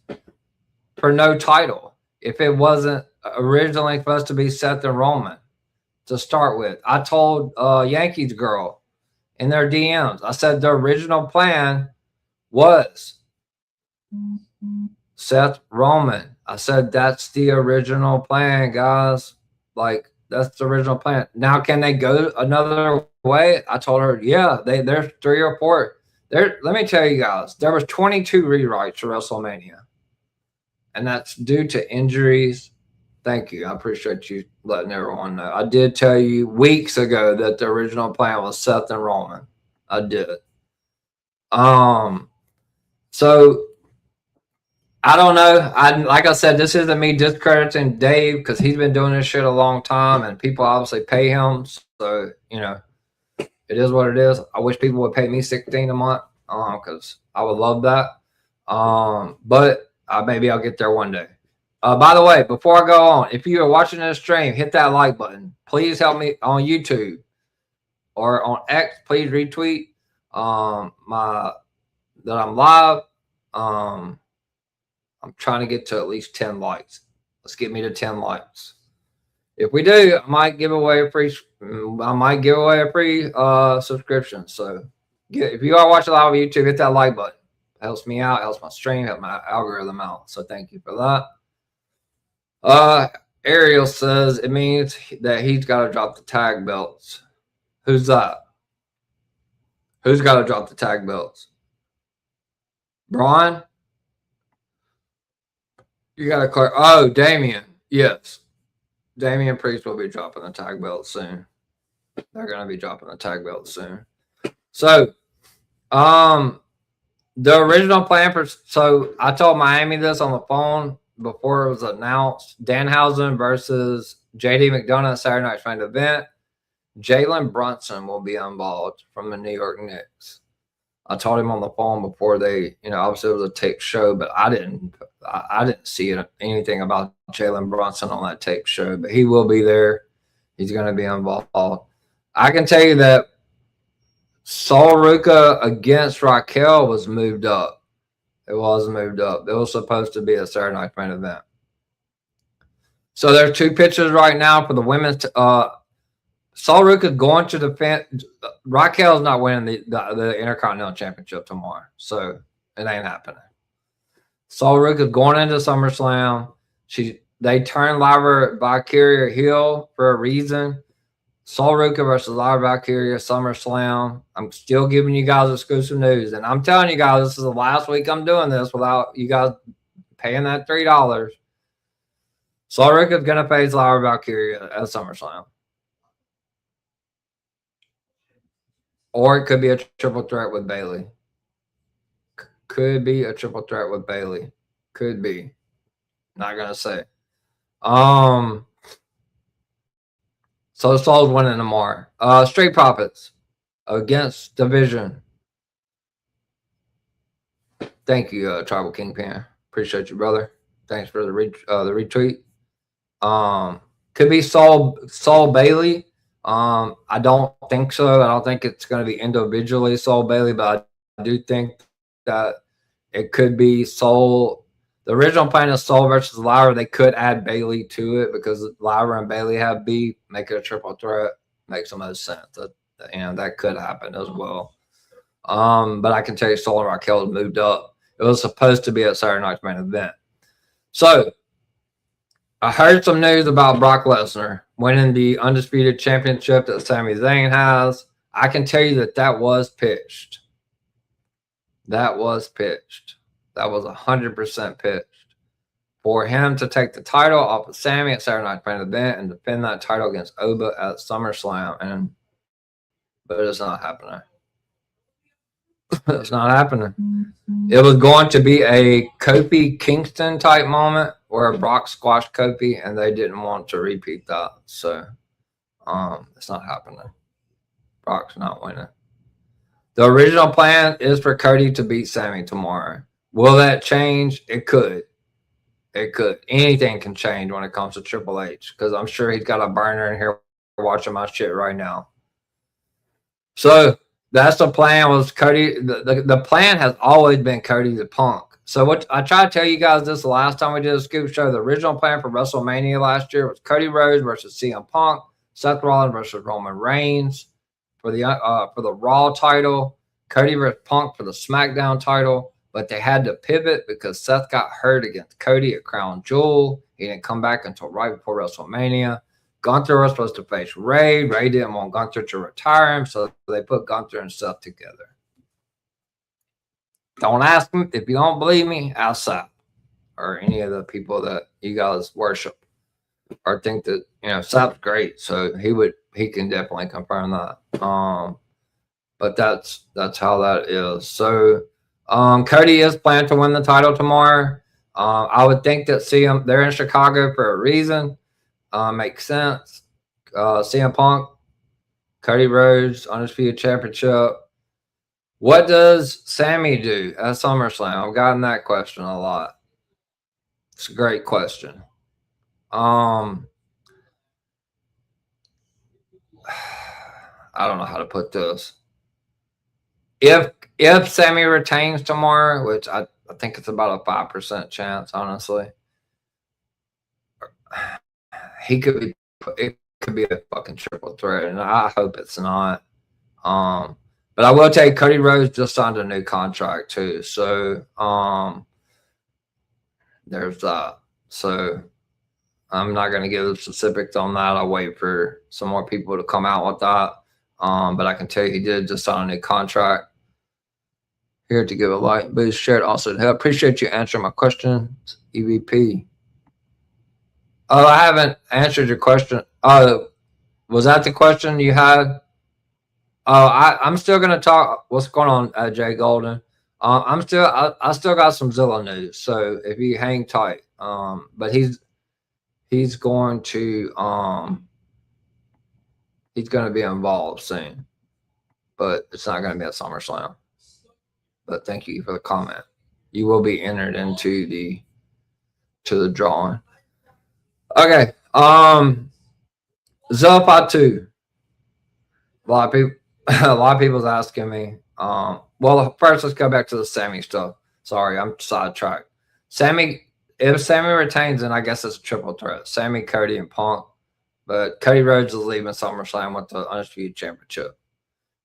for no title if it wasn't originally supposed to be Seth and Roman to start with? I told Yankees girl in their DMs, I said the original plan was Seth Roman. I said that's the original plan, guys. Like, that's the original plan. Now, can they go another way? I told her, yeah, there's 3 or 4. Let me tell you guys, there was 22 rewrites for WrestleMania. And that's due to injuries. Thank you. I appreciate you letting everyone know. I did tell you weeks ago that the original plan was Seth and Roman. I did. So I don't know. Like I said, this isn't me discrediting Dave because he's been doing this shit a long time and people obviously pay him. So, it is what it is. I wish people would pay me $16 a month because I would love that. But maybe I'll get there one day. By the way, before I go on, if you are watching this stream, hit that like button. Please help me on YouTube or on X. Please retweet that I'm live. I'm trying to get to at least 10 likes. Let's get me to 10 likes. If we do, I might give away a free subscription. So if you are watching live on YouTube, hit that like button. It helps me out, helps my stream, helps my algorithm out. So thank you for that. Ariel says it means that he's got to drop the tag belts. Who's that? Who's got to drop the tag belts? Braun? You got to clear. Oh, Damien. Yes. Damian Priest will be dropping the tag belt soon. They're going to be dropping the tag belt soon. So, the original plan so I told Miami this on the phone before it was announced. Danhausen versus JD McDonough Saturday Night's main event. Jalen Brunson will be involved from the New York Knicks. I told him on the phone before they, obviously it was a taped show, but I didn't see anything about Jalen Brunson on that taped show, but he will be there. He's going to be involved. I can tell you that Sol Ruca against Raquel was moved up. It was moved up. It was supposed to be a Saturday Night main event. So there's two pictures right now for the women's. Sol Ruca is going to defend. Raquel's not winning the Intercontinental Championship tomorrow, so it ain't happening. Sol Ruca is going into SummerSlam. They turned Lyra Valkyria heel for a reason. Sol Ruca versus Lyra Valkyria SummerSlam. I'm still giving you guys exclusive news, and I'm telling you guys this is the last week I'm doing this without you guys paying that $3. Sol Ruca is going to face Lyra Valkyria at SummerSlam. Or it could be a triple threat with Bayley. Could be a triple threat with Bayley. Could be. Not going to say. So Sol's winning tomorrow. Street Profits against Division. Thank you, Tribal Kingpin. Appreciate you, brother. Thanks for the retweet. Could be Sol Bayley. I don't think so. I don't think it's going to be individually Sol Bayley, but I do think that it could be Sol. The original plan is Sol versus Lyra. They could add Bayley to it because Lyra and Bayley have beef, make it a triple threat. Makes the most sense. That could happen as well. But I can tell you Sol and Raquel moved up. It was supposed to be a Saturday Night's main event. So I heard some news about Brock Lesnar winning the Undisputed Championship that Sami Zayn has. I can tell you that was pitched. That was pitched. That was 100% pitched. For him to take the title off of Sami at Saturday Night's main event and defend that title against Oba at SummerSlam. But it's not happening. It's not happening. It was going to be a Kofi Kingston type moment where Brock squashed Kofi, and they didn't want to repeat that. So it's not happening. Brock's not winning. The original plan is for Cody to beat Sami tomorrow. Will that change? It could. It could. Anything can change when it comes to Triple H, because I'm sure he's got a burner in here watching my shit right now. So that's the plan. Was Cody? The plan has always been Cody the Punk. So what I tried to tell you guys this the last time we did a scoop show. The original plan for WrestleMania last year was Cody Rhodes versus CM Punk, Seth Rollins versus Roman Reigns for the Raw title, Cody versus Punk for the SmackDown title. But they had to pivot because Seth got hurt against Cody at Crown Jewel. He didn't come back until right before WrestleMania. Gunther was supposed to face Ray. Ray didn't want Gunther to retire him, so they put Gunther and Seth together. Don't ask me. If you don't believe me, ask Seth or any of the people that you guys worship or think that, Seth's great. So he can definitely confirm that. But that's how that is. So Cody is planned to win the title tomorrow. I would think that they're in Chicago for a reason. Makes sense. CM Punk, Cody Rhodes, Undisputed Championship. What does Sami do at SummerSlam? I've gotten that question a lot. It's a great question. I don't know how to put this. If Sami retains tomorrow, which I think it's about a 5% chance, honestly, it could be a fucking triple threat, and I hope it's not. But I will tell you, Cody Rhodes just signed a new contract too, so there's that. So I'm not going to give the specifics on that. I'll wait for some more people to come out with that. But I can tell you he did just sign a new contract. Here to give a like, boost, share it also to help. Appreciate you answering my questions, EVP. Oh, I haven't answered your question. Was that the question you had? Oh, I'm still gonna talk. What's going on, Jay Golden? I still got some Zilla news. So if you hang tight, but he's going to be involved soon, but it's not gonna be at SummerSlam. But thank you for the comment. You will be entered into the drawing. Okay. Zilla 2. A lot of people's asking me. Well, first let's go back to the Sammy stuff. Sorry, I'm sidetracked. If Sammy retains, then I guess it's a triple threat. Sammy, Cody, and Punk. But Cody Rhodes is leaving SummerSlam with the Undisputed Championship.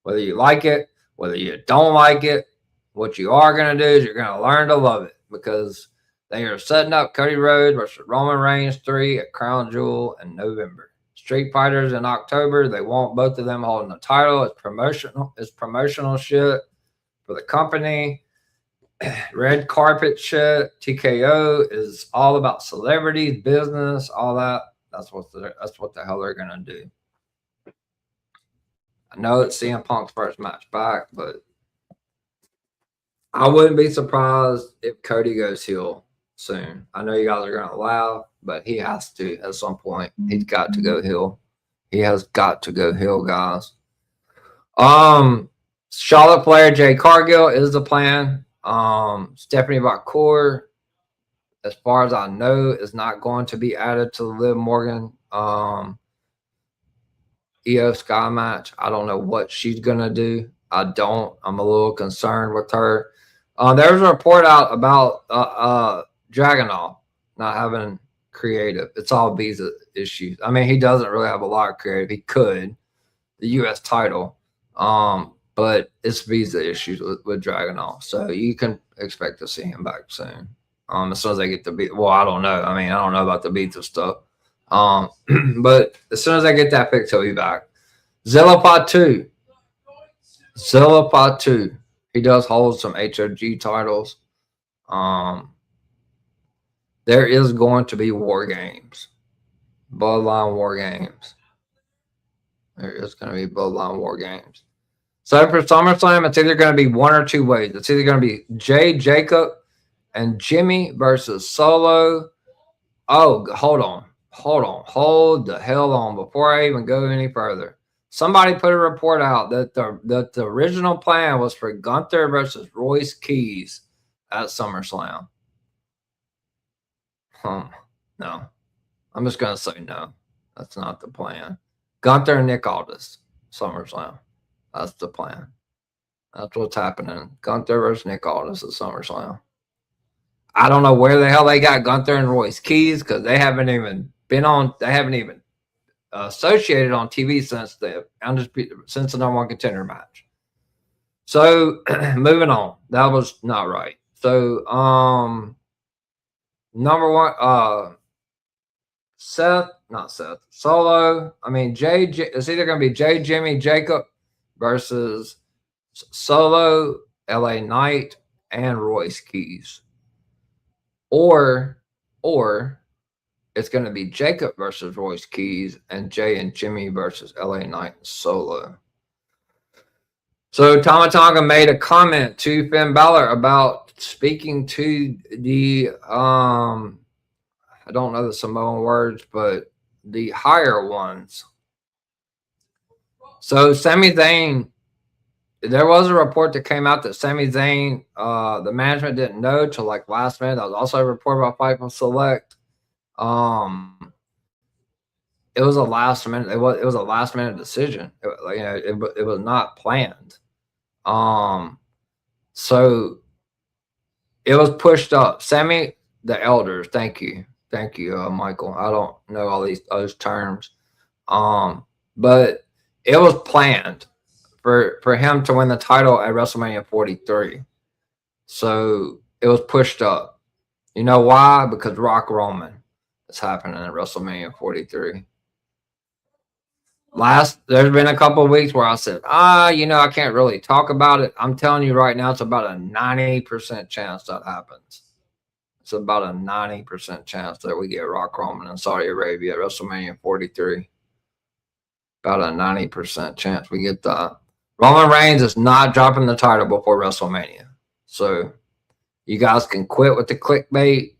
Whether you like it, whether you don't like it, what you are going to do is you're going to learn to love it, because they are setting up Cody Rhodes versus Roman Reigns 3 at Crown Jewel in November. Street Fighters in October. They want both of them holding the title. It's promotional shit for the company. Red carpet shit. TKO is all about celebrities, business, all that. That's what the hell they're gonna do. I know it's CM Punk's first match back, but I wouldn't be surprised if Cody goes heel soon. I know you guys are gonna laugh, but he has to at some point. He's got to go heel. He has got to go heel, guys. Charlotte Flair, Jade Cargill is the plan. Stephanie Bakor, as far as I know, is not going to be added to the Liv Morgan Io Sky match. I don't know what she's gonna do. I'm a little concerned with her. There's a report out about Dragunov not having creative. It's all visa issues. I mean, he doesn't really have a lot of creative. He could, the U.S. title, but it's visa issues with Dragunov. So you can expect to see him back soon. As soon as they get the beat. Well, I don't know. I mean, I don't know about the visa stuff. But as soon as I get that fixed, he'll be back. Zilla 2. Zilla 2. He does hold some HOG titles. There is going to be War Games. Bloodline War Games. There is going to be Bloodline War Games. So for SummerSlam, it's either going to be one or two ways. It's either going to be Jay, Jacob, and Jimmy versus Solo. Oh, hold on. Hold the hell on before I even go any further. Somebody put a report out that the original plan was for Gunther versus Royce Keys at SummerSlam. No. I'm just going to say no. That's not the plan. Gunther and Nick Aldis, SummerSlam. That's the plan. That's what's happening. Gunther versus Nick Aldis at SummerSlam. I don't know where the hell they got Gunther and Royce Keys, because they haven't even been on. They haven't even associated on TV since the number one contender match. So moving on. That was not right. So number one, Solo. I mean, it's either going to be Jay, Jimmy, Jacob versus Solo, LA Knight, and Royce Keys. Or it's going to be Jacob versus Royce Keys and Jay and Jimmy versus LA Knight and Solo. So Tama Tonga made a comment to Finn Balor about speaking to the I don't know the Samoan words, but the higher ones. So Sami Zayn, there was a report that came out that Sami Zayn, the management didn't know till like last minute. That was also a report about Fightful Select. It was a last minute. It was a last minute decision. It was not planned. So it was pushed up. Sammy, the elders. Thank you, Michael. I don't know all those terms. But it was planned for him to win the title at WrestleMania 43. So it was pushed up. You know why? Because Rock Roman is happening at WrestleMania 43. There's been a couple of weeks where I said, I can't really talk about it. I'm telling you right now, it's about a 90% chance that happens. it's about a 90% chance that we get Rock Roman in Saudi Arabia at WrestleMania 43. About a 90% chance we get that. Roman Reigns is not dropping the title before WrestleMania. So you guys can quit with the clickbait.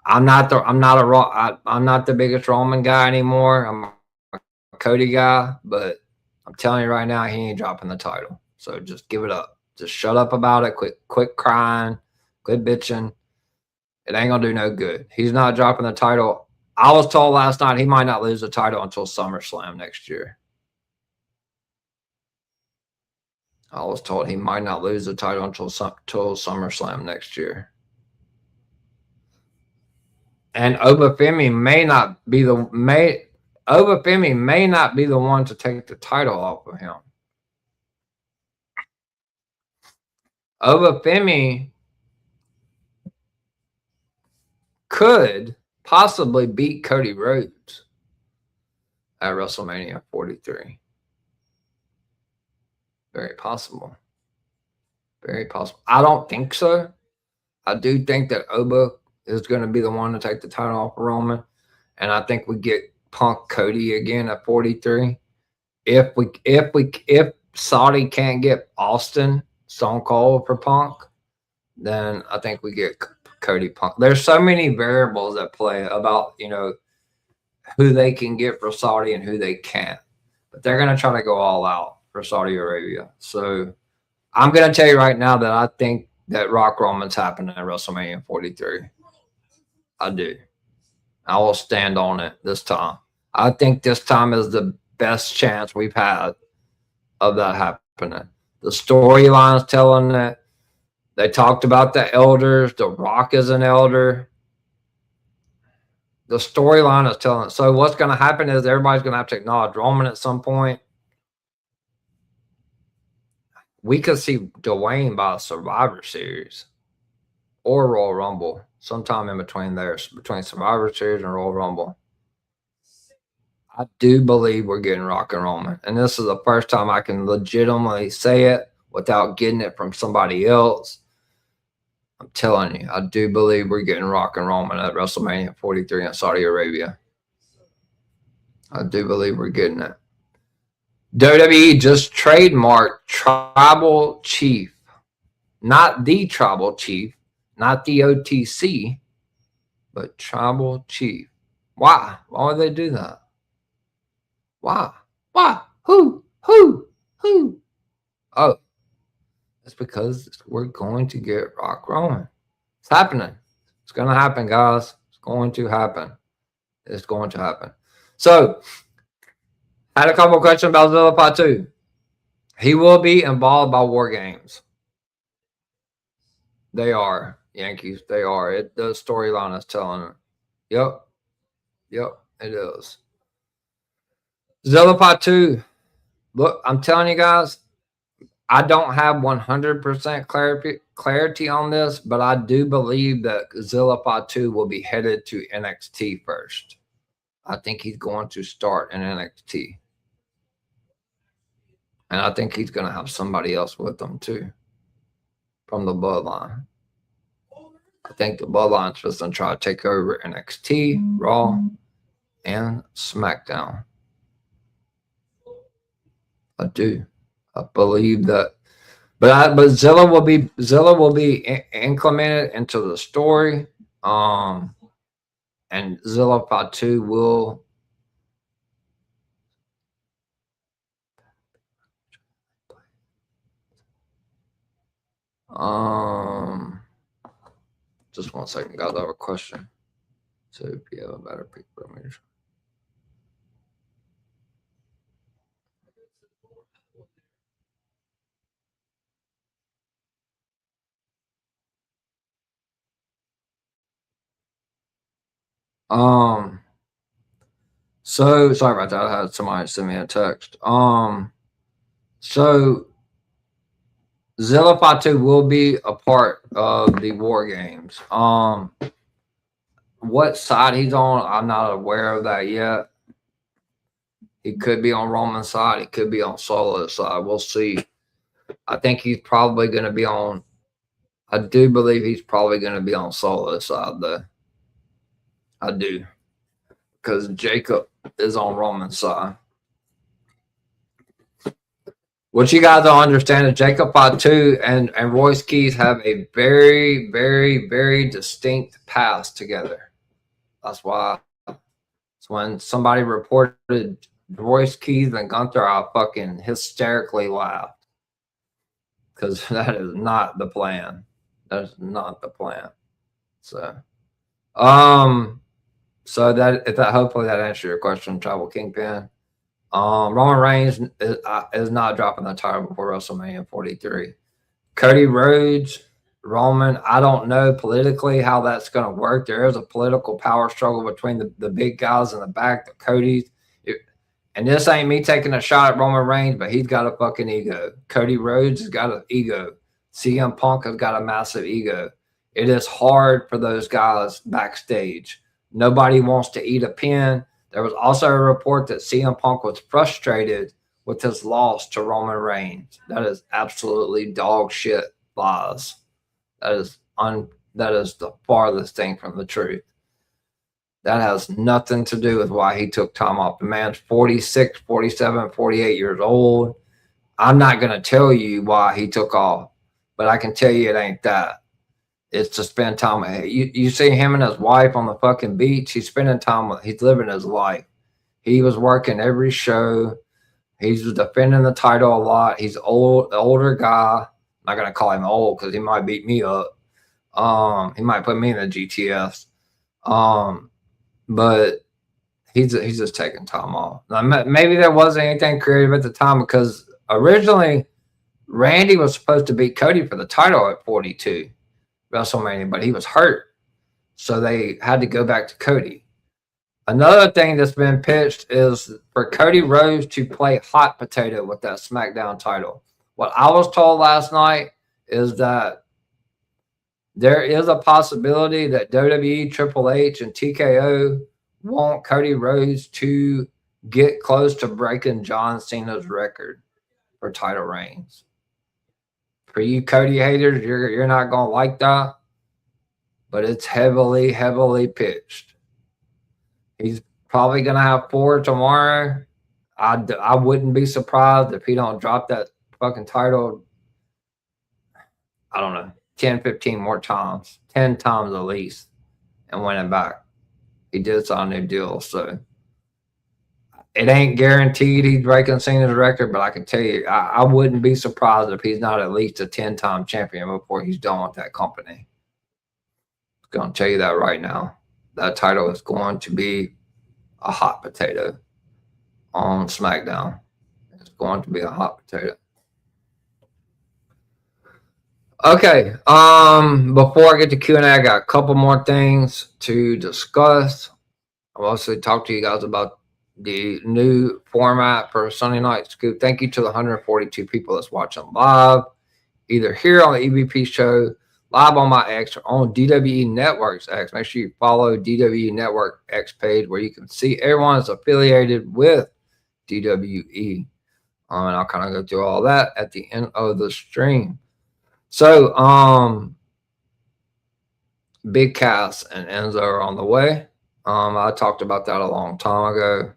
I'm not the biggest Roman guy anymore. I'm a Cody guy, but I'm telling you right now, he ain't dropping the title. So just give it up. Just shut up about it. Quit crying. Quit bitching. It ain't gonna do no good. He's not dropping the title. I was told last night he might not lose the title until SummerSlam next year. I was told he might not lose the title until SummerSlam next year. And Obafemi may not be the one to take the title off of him. Obafemi could possibly beat Cody Rhodes at WrestleMania 43. Very possible. Very possible. I don't think so. I do think that Oba is going to be the one to take the title off of Roman. And I think we get Punk Cody again at 43. If Saudi can't get Austin Stone Cold for Punk, then I think we get Cody Punk. There's so many variables that play about, who they can get for Saudi and who they can't. But they're going to try to go all out for Saudi Arabia. So I'm going to tell you right now that I think that Rock Roman's happening at WrestleMania 43. I do. I will stand on it this time. I think this time is the best chance we've had of that happening. The storyline's telling that. They talked about the elders. The Rock is an elder. The storyline is telling it. So what's going to happen is everybody's going to have to acknowledge Roman at some point. We could see Dwayne by a Survivor Series or Royal Rumble, sometime in between there, between Survivor Series and Royal Rumble. I do believe we're getting Rock and Roman. And this is the first time I can legitimately say it without getting it from somebody else. I'm telling you, I do believe we're getting Rock and Roman at WrestleMania 43 in Saudi Arabia. I do believe we're getting it. WWE just trademarked Tribal Chief. Not the Tribal Chief, not the OTC, but Tribal Chief. Why? Why would they do that? Why? Why? Who? Oh, it's because we're going to get Rock Roman. It's happening. It's going to happen, guys. It's going to happen. It's going to happen. So, I had a couple of questions about Zilla Patu. He will be involved by War Games. They are, Yankees. They are. The storyline is telling it. Yep, it is. Zilla Patu. Look, I'm telling you guys, I don't have 100% clarity on this, but I do believe that Zilla Patu will be headed to NXT first. I think he's going to start in NXT. And I think he's going to have somebody else with him too from the Bloodline. I think the Bloodline's just going to try to take over NXT, Raw, and SmackDown. I do. I believe that. But Zilla will be implemented into the story. And Zilla Patu will just 1 second, guys. I have a question. So if you have a better picture of me. So sorry about that. I had somebody send me a text. So Zilla Patu will be a part of the War Games. What side he's on, I'm not aware of that yet. He could be on Roman's side. He could be on Solo's side. We'll see. I think he's probably going to be on. I do believe he's probably going to be on Solo's side, though. I do. Because Jacob is on Roman's side. What you guys don't understand is Jacob Fatu and Royce Keys have a very, very, very distinct past together. That's why when somebody reported Royce Keys and Gunther, I fucking hysterically laughed. Because that is not the plan. That is not the plan. So that hopefully that answers your question, Tribal Kingpin. Roman Reigns is not dropping the title before WrestleMania 43. Cody Rhodes, Roman, I don't know politically how that's going to work. There is a political power struggle between the big guys in the back, the Codys. And this ain't me taking a shot at Roman Reigns, but he's got a fucking ego. Cody Rhodes has got an ego. CM Punk has got a massive ego. It is hard for those guys backstage. Nobody wants to eat a pin. There was also a report that CM Punk was frustrated with his loss to Roman Reigns. That is absolutely dog shit lies. That is the farthest thing from the truth. That has nothing to do with why he took time off. The man's 46, 47, 48 years old. I'm not going to tell you why he took off, but I can tell you it ain't that. It's to spend time. You see him and his wife on the fucking beach. He's spending time with. He's living his life. He was working every show. He's defending the title a lot. He's older guy. I'm not gonna call him old because he might beat me up. He might put me in the GTS. But he's just taking time off. Now, maybe there wasn't anything creative at the time because originally Randy was supposed to beat Cody for the title at 42. WrestleMania, but he was hurt, so they had to go back to Cody. Another thing that's been pitched is for Cody Rhodes to play hot potato with that SmackDown title. What I was told last night is that there is a possibility that WWE, Triple H, and TKO want Cody Rhodes to get close to breaking John Cena's record for title reigns. For you Cody haters, you're not going to like that, but it's heavily, heavily pitched. He's probably going to have 4 tomorrow. I wouldn't be surprised if he don't drop that fucking title, I don't know, 10, 15 more times, 10 times at least, and win it back. He did sign a new deal, so it ain't guaranteed he's breaking Cena's record, but I can tell you, I wouldn't be surprised if he's not at least a 10-time champion before he's done with that company. I'm going to tell you that right now. That title is going to be a hot potato on SmackDown. It's going to be a hot potato. Okay, before I get to Q&A, I got a couple more things to discuss. I'll also talk to you guys about the new format for Sunday Night Scoop. Thank you to the 142 people that's watching live, either here on the EVP show, live on my X, or on DWE Network's X. Make sure you follow DWE Network X page where you can see everyone that's affiliated with DWE. And I'll kind of go through all that at the end of the stream. So, Big Cass and Enzo are on the way. I talked about that a long time ago.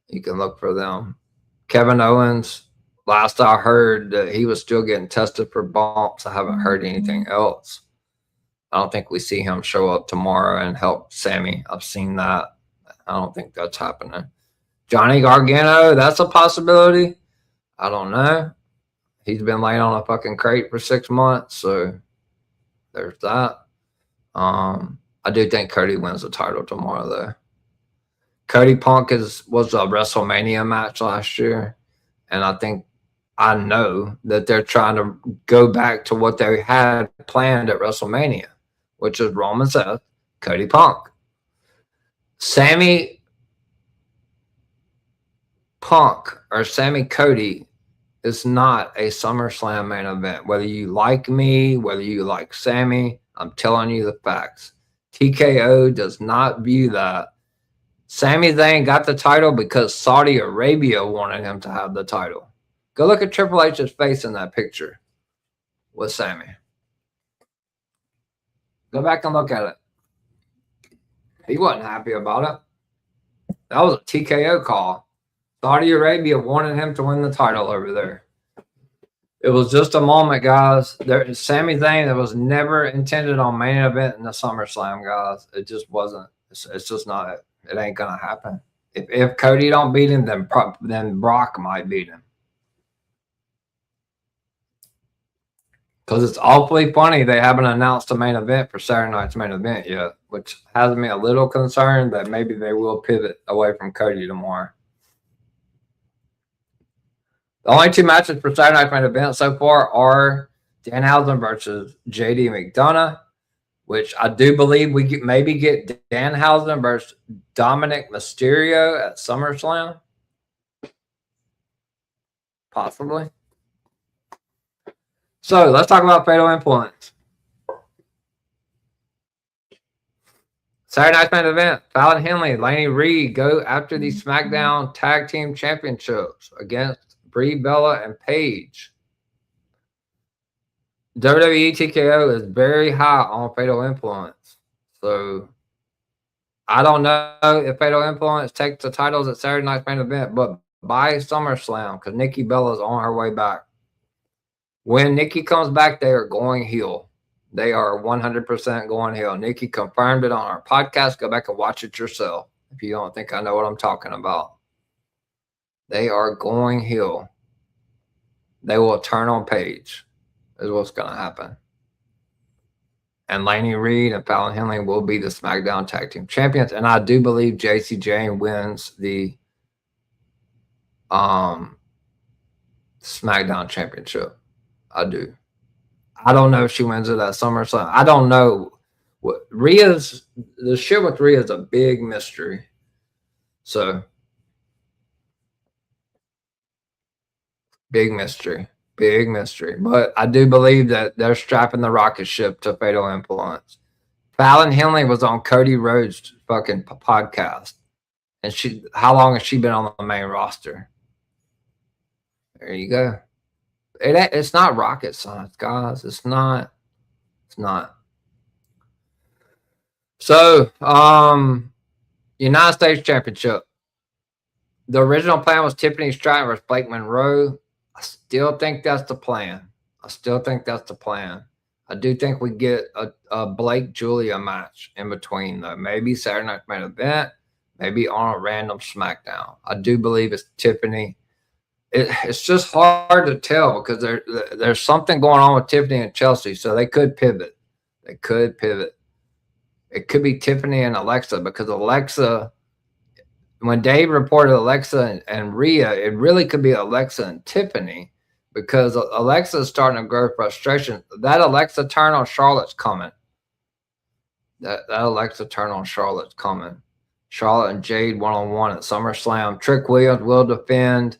You can look for them. Kevin Owens, last I heard that he was still getting tested for bumps. I haven't heard anything else. I don't think we see him show up tomorrow and help Sammy. I've seen that. I don't think that's happening. Johnny Gargano, that's a possibility. I don't know. He's been laying on a fucking crate for 6 months, so there's that. I do think Cody wins the title tomorrow, though. Cody Punk was a WrestleMania match last year, and I know that they're trying to go back to what they had planned at WrestleMania, which is Roman Seth, Cody Punk. Sammy Punk or Sammy Cody is not a SummerSlam main event. Whether you like me, whether you like Sammy, I'm telling you the facts. TKO does not view that. Sami Zayn got the title because Saudi Arabia wanted him to have the title. Go look at Triple H's face in that picture. with Sammy. Go back and look at it. He wasn't happy about it. That was a TKO call. Saudi Arabia wanted him to win the title over there. It was just a moment, guys. Sami Zayn, that was never intended on main event in the SummerSlam, guys. It just wasn't. It's just not. It ain't gonna happen. If Cody don't beat him, then Brock might beat him. Because it's awfully funny they haven't announced a main event for Saturday night's main event yet, which has me a little concerned that maybe they will pivot away from Cody tomorrow. The only two matches for Saturday night's main event so far are Danhausen versus JD McDonough, which I do believe we maybe get Danhausen versus Dominic Mysterio at SummerSlam. Possibly. So let's talk about Fatal Influence. Saturday night's main event, Fallon Henley, Laney Reed go after the SmackDown Tag Team Championships against Brie Bella and Paige. WWE TKO is very high on Fatal Influence. So I don't know if Fatal Influence takes the titles at Saturday night's main event, but by SummerSlam, because Nikki Bella's on her way back. When Nikki comes back, they are going heel. They are 100% going heel. Nikki confirmed it on our podcast. Go back and watch it yourself if you don't think I know what I'm talking about. They are going heel. They will turn on Paige, is what's going to happen. And Laney Reed and Fallon Henley will be the SmackDown Tag Team Champions. And I do believe JC Jane wins the SmackDown Championship. I do. I don't know if she wins it at SummerSlam. I don't know. The shit with Rhea is a big mystery. So, big mystery. Big mystery. But I do believe that they're strapping the rocket ship to Fatal Influence. Fallon Henley was on Cody Rhodes' fucking podcast. And how long has she been on the main roster? There you go. It's not rocket science, guys. It's not. It's not. So, United States Championship. The original plan was Tiffany Stratton versus Blake Monroe. I still think that's the plan. I do think we get a Blake Julia match in between, though. Maybe Saturday Night Main Event, maybe on a random SmackDown. I do believe it's Tiffany. It's just hard to tell because there's something going on with Tiffany and Chelsea, so they could pivot. It could be Tiffany and Alexa because Alexa, when Dave reported Alexa and Rhea, it really could be Alexa and Tiffany because Alexa is starting to grow frustration. That Alexa turn on Charlotte's coming. That Alexa turn on Charlotte's coming. Charlotte and Jade one-on-one at SummerSlam. Trick Williams will defend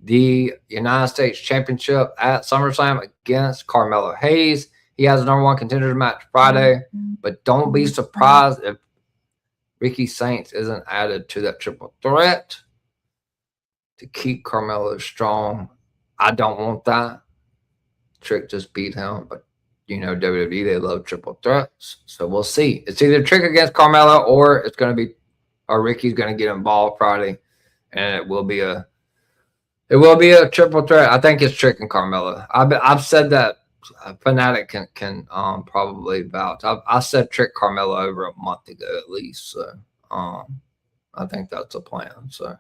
the United States Championship at SummerSlam against Carmelo Hayes. He has a number one contender match Friday, but don't be surprised if Ricky Saints isn't added to that triple threat to keep Carmelo strong. I don't want that. Trick just beat him, but you know WWE, they love triple threats. So we'll see. It's either Trick against Carmelo or Ricky's going to get involved Friday, and it will be a triple threat. I think it's Trick and Carmelo. I've said that. Fanatic can probably vouch. I said Trick Carmelo over a month ago at least. So I think that's a plan. So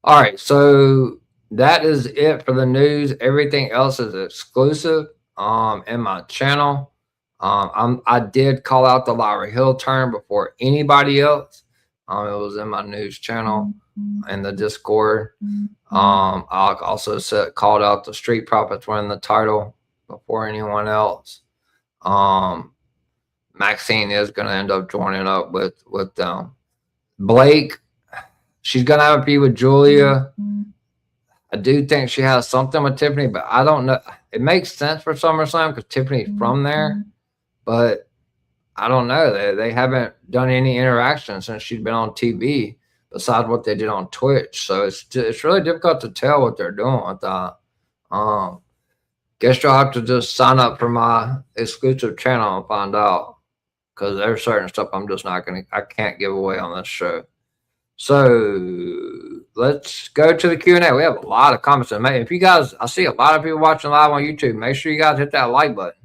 all right. So that is it for the news. Everything else is exclusive in my channel. I did call out the Lyra Hill turn before anybody else. It was in my news channel in the Discord. I also called out the Street Profits winning the title before anyone else. Maxine is going to end up joining up with them. Blake, she's going to have a feud with Julia. I do think she has something with Tiffany, but I don't know. It makes sense for SummerSlam because Tiffany's from there, but I don't know. They haven't done any interaction since she's been on TV besides what they did on Twitch. So it's really difficult to tell what they're doing with that. Guess you'll have to just sign up for my exclusive channel and find out. Because there's certain stuff I'm just not going to, I can't give away on this show. So let's go to the Q&A. We have a lot of comments to make. If you guys, I see a lot of people watching live on YouTube. Make sure you guys hit that like button.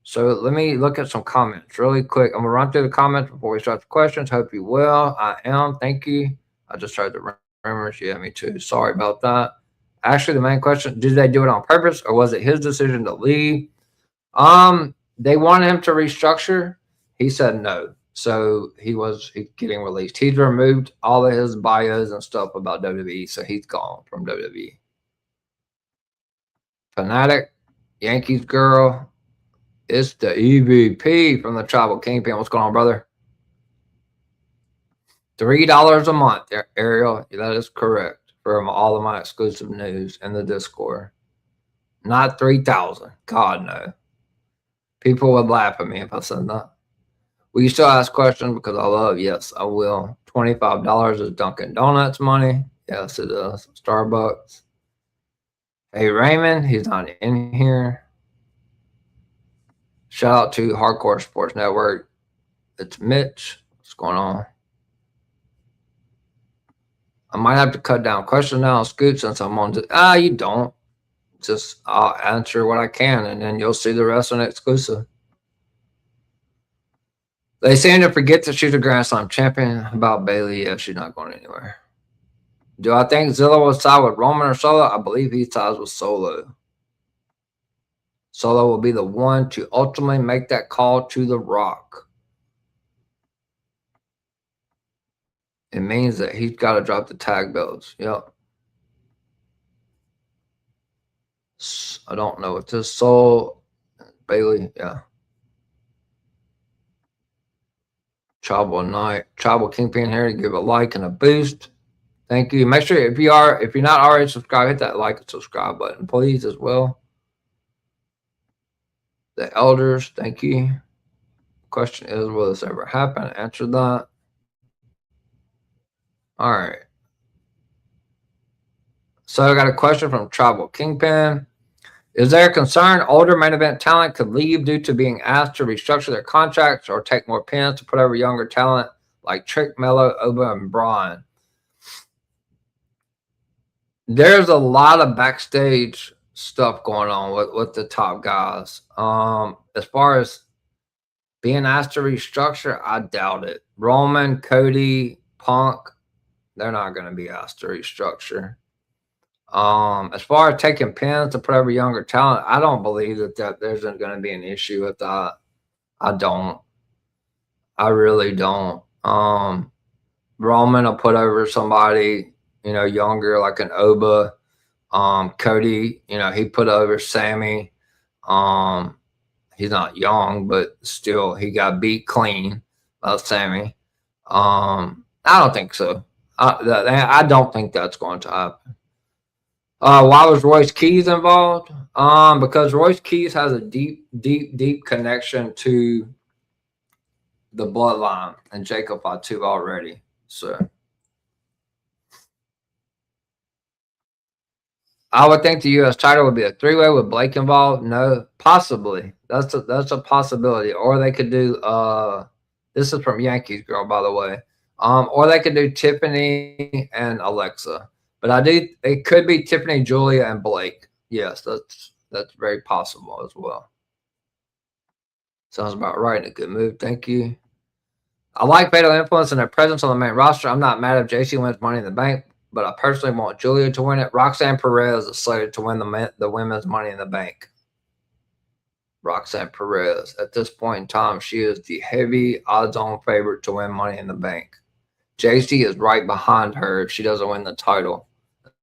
So let me look at some comments really quick. I'm going to run through the comments before we start the questions. Hope you will. I am. Thank you. I just heard the rumors. Yeah, me too. Sorry about that. Actually, the main question, did they do it on purpose or was it his decision to leave? They wanted him to restructure. He said no. So he's getting released. He's removed all of his bios and stuff about WWE. So he's gone from WWE. Fanatic, Yankees girl. It's the EVP from the Tribal Kingpin. What's going on, brother? $3 a month, Ariel. That is correct. From all of my exclusive news in the Discord. Not 3,000. God, no. People would laugh at me if I said that. Will you still ask questions? Because I love, yes, I will. $25 is Dunkin' Donuts money. Yes, it is. Starbucks. Hey, Raymond. He's not in here. Shout out to Hardcore Sports Network. It's Mitch. What's going on? I might have to cut down questions now, Scoot, since I'm on. You don't. Just I'll answer what I can, and then you'll see the rest on exclusive. They seem to forget that she's a Grand Slam champion. About Bailey, yeah, she's not going anywhere. Do I think Zilla will side with Roman or Solo? I believe he sides with Solo. Solo will be the one to ultimately make that call to The Rock. It means that he's got to drop the tag belts. Yep. I don't know what this Soul Bailey, yeah. Tribal Night, Tribal Kingpin here to give a like and a boost. Thank you. Make sure if you're not already subscribed, hit that like and subscribe button, please, as well. The elders, thank you. Question is, will this ever happen? Answer that. All right. So I got a question from Tribal Kingpin. Is there a concern older main event talent could leave due to being asked to restructure their contracts or take more pins to put over younger talent like Trick, Mello, Oba, and Braun? There's a lot of backstage stuff going on with the top guys. As far as being asked to restructure, I doubt it. Roman, Cody, Punk, they're not going to be asked to restructure. As far as taking pins to put over younger talent, I don't believe that there's going to be an issue with that. I don't. I really don't. Roman will put over somebody, younger, like an Oba. Cody, he put over Sammy. He's not young, but still he got beat clean by Sammy. I don't think so. I don't think that's going to happen. Why was Royce Keys involved? Because Royce Keys has a deep connection to the bloodline and Jacob Fatu already. So I would think the U.S. title would be a three-way with Blake involved. No, possibly. That's a possibility. Or they could do this is from Yankees girl, by the way. Or they could do Tiffany and Alexa. But it could be Tiffany, Julia, and Blake. Yes, that's very possible as well. Sounds about right. A good move. Thank you. I like Fatal Influence and their presence on the main roster. I'm not mad if JC wins Money in the Bank, but I personally want Julia to win it. Roxanne Perez is slated to win the women's Money in the Bank. Roxanne Perez. At this point in time, she is the heavy odds-on favorite to win Money in the Bank. JC is right behind her if she doesn't win the title.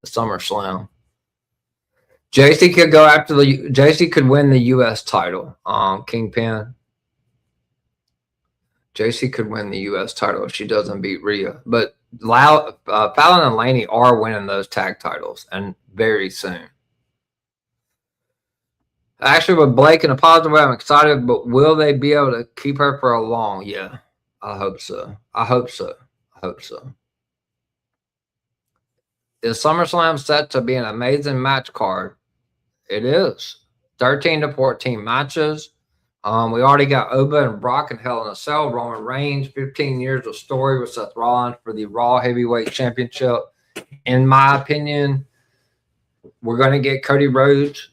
SummerSlam. JC could go after JC could win the U.S. title. Kingpin. JC could win the U.S. title if she doesn't beat Rhea. But Fallon and Laney are winning those tag titles, and very soon. Actually, with Blake in a positive way, I'm excited. But will they be able to keep her for a long? Yeah, I hope so. I hope so. Is SummerSlam set to be an amazing match card? It is 13 to 14 matches. We already got Oba and Brock in Hell in a Cell. Roman Reigns, 15 years of story with Seth Rollins for the Raw Heavyweight Championship. In my opinion, we're going to get Cody Rhodes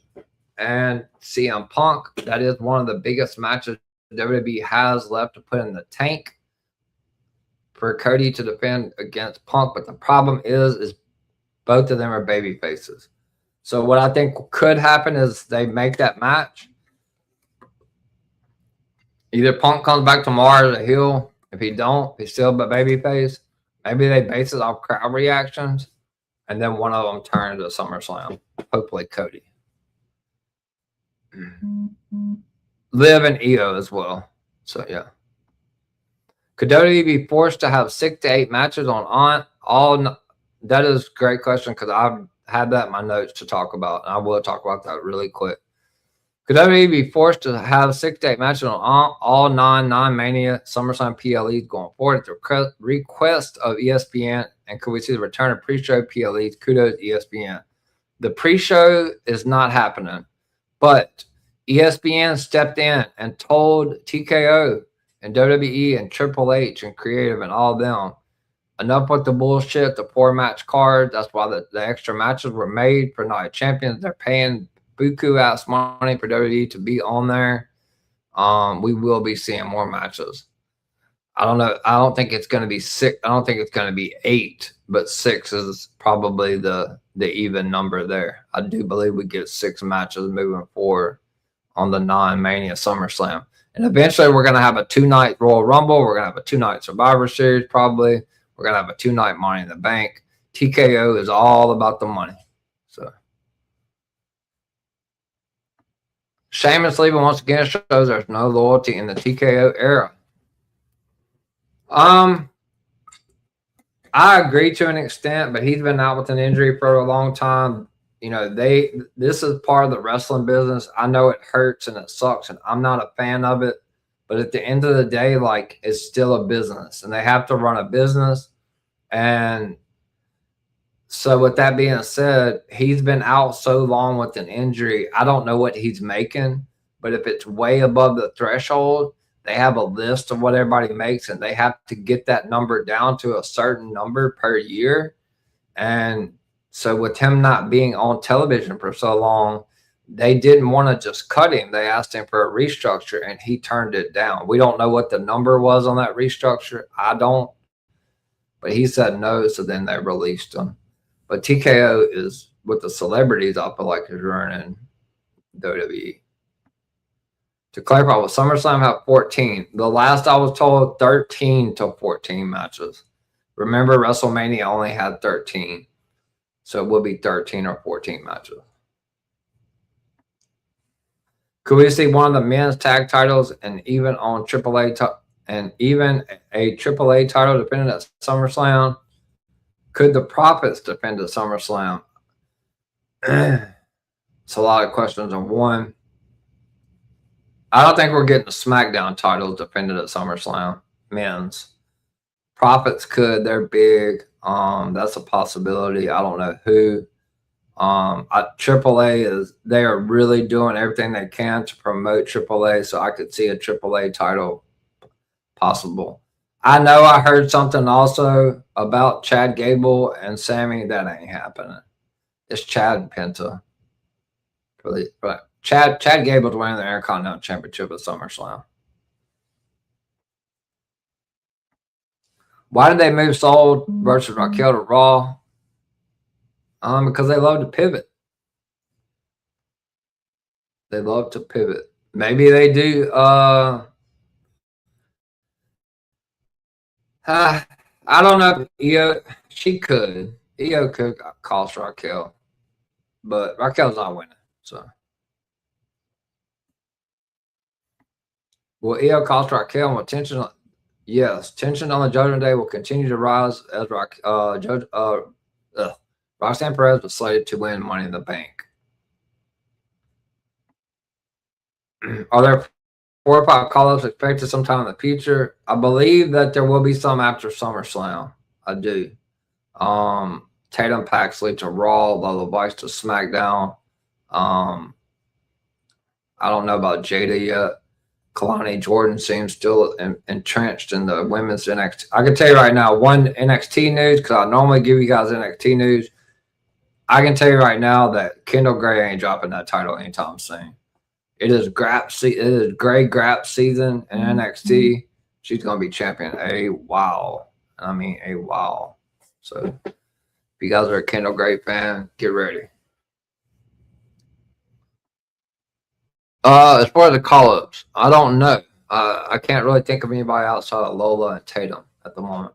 and CM Punk. That is one of the biggest matches WWE has left to put in the tank for Cody to defend against Punk. But the problem is both of them are baby faces. So what I think could happen is they make that match. Either Punk comes back tomorrow as a heel. If he don't, he's still a baby face. Maybe they base it off crowd reactions. And then one of them turns to SummerSlam. Hopefully Cody. Liv and Io as well. So, yeah. Could WWE be forced to have 6 to 8 matches on all? That is a great question because I've had that in my notes to talk about. And I will talk about that really quick. Could WWE be forced to have 6 to 8 matches on all non-Mania SummerSlam PLEs going forward at the request of ESPN? And could we see the return of pre-show PLEs? Kudos ESPN. The pre-show is not happening, but ESPN stepped in and told TKO and WWE and Triple H and Creative and all of them, enough with the bullshit, the poor match card. That's why the extra matches were made for Night of Champions. They're paying buku ass money for WWE to be on there. We will be seeing more matches. I don't know. I don't think it's going to be 6. I don't think it's going to be 8, but 6 is probably the even number there. I do believe we get 6 matches moving forward on the non-Mania SummerSlam. And eventually we're going to have a 2-night Royal Rumble. We're going to have a 2-night Survivor Series probably. We're going to have a 2-night Money in the Bank. TKO is all about the money. So Sheamus leaving once again shows there's no loyalty in the TKO era. I agree to an extent, but he's been out with an injury for a long time. You know, this is part of the wrestling business. I know it hurts and it sucks, and I'm not a fan of it. But at the end of the day, like, it's still a business, and they have to run a business. And so with that being said, he's been out so long with an injury. I don't know what he's making, but if it's way above the threshold, they have a list of what everybody makes, and they have to get that number down to a certain number per year. And so with him not being on television for so long, they didn't want to just cut him. They asked him for a restructure, and he turned it down. We don't know what the number was on that restructure. I don't. But he said no, so then they released him. But TKO is, with the celebrities, I feel like is running WWE. To clarify, will SummerSlam have 14? The last I was told, 13 to 14 matches. Remember, WrestleMania only had 13. So it will be 13 or 14 matches. Could we see one of the men's tag titles and even on AAA even a AAA title defended at SummerSlam? Could the Profits defend at SummerSlam? It's a lot of questions on one. I don't think we're getting the SmackDown titles defended at SummerSlam. Men's. Profits could. They're big. That's a possibility. I don't know who. AAA they are really doing everything they can to promote AAA, so I could see a AAA title possible. I know I heard something also about Chad Gable and Sammy. That ain't happening. It's Chad and Penta. But Chad Gable's winning the Intercontinental Championship at SummerSlam. Why did they move Soul versus Raquel to Raw? Because they love to pivot. They love to pivot. Maybe they do. I don't know. Io could cost Raquel, but Raquel's not winning. So, will Io cost Raquel? Will tension? Yes, tension on the Judgment Day will continue to rise as Roxanne Perez was slated to win Money in the Bank. Are there 4 or 5 call-ups expected sometime in the future? I believe that there will be some after SummerSlam. I do. Tatum Paxley to Raw, Lola Vice to SmackDown. I don't know about Jada yet. Kalani Jordan seems still entrenched in the women's NXT. I can tell you right now, one NXT news, because I normally give you guys NXT news. I can tell you right now that Kendall Gray ain't dropping that title anytime soon. It is Gray Grap season in NXT. She's going to be champion a while. I mean, a while. So if you guys are a Kendall Gray fan, get ready. As far as the call-ups, I don't know. I can't really think of anybody outside of Lola and Tatum at the moment.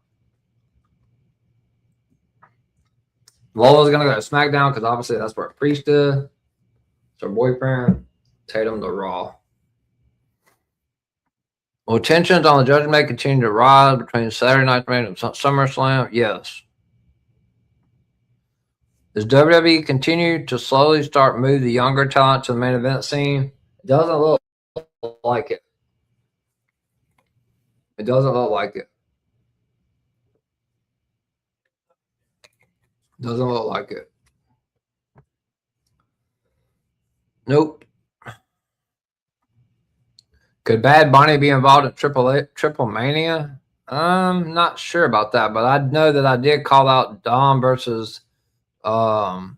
Lola's going to go to SmackDown because obviously that's where Priest is. It's her boyfriend. Tatum to Raw. Will tensions on the Judgment Day continue to rise between Saturday Night's Main and SummerSlam? Yes. Does WWE continue to slowly start move the younger talent to the main event scene? It doesn't look like it. It doesn't look like it. Doesn't look like it. Nope. Could Bad Bunny be involved in Triple Mania? I'm not sure about that, but I know that I did call out Dom versus El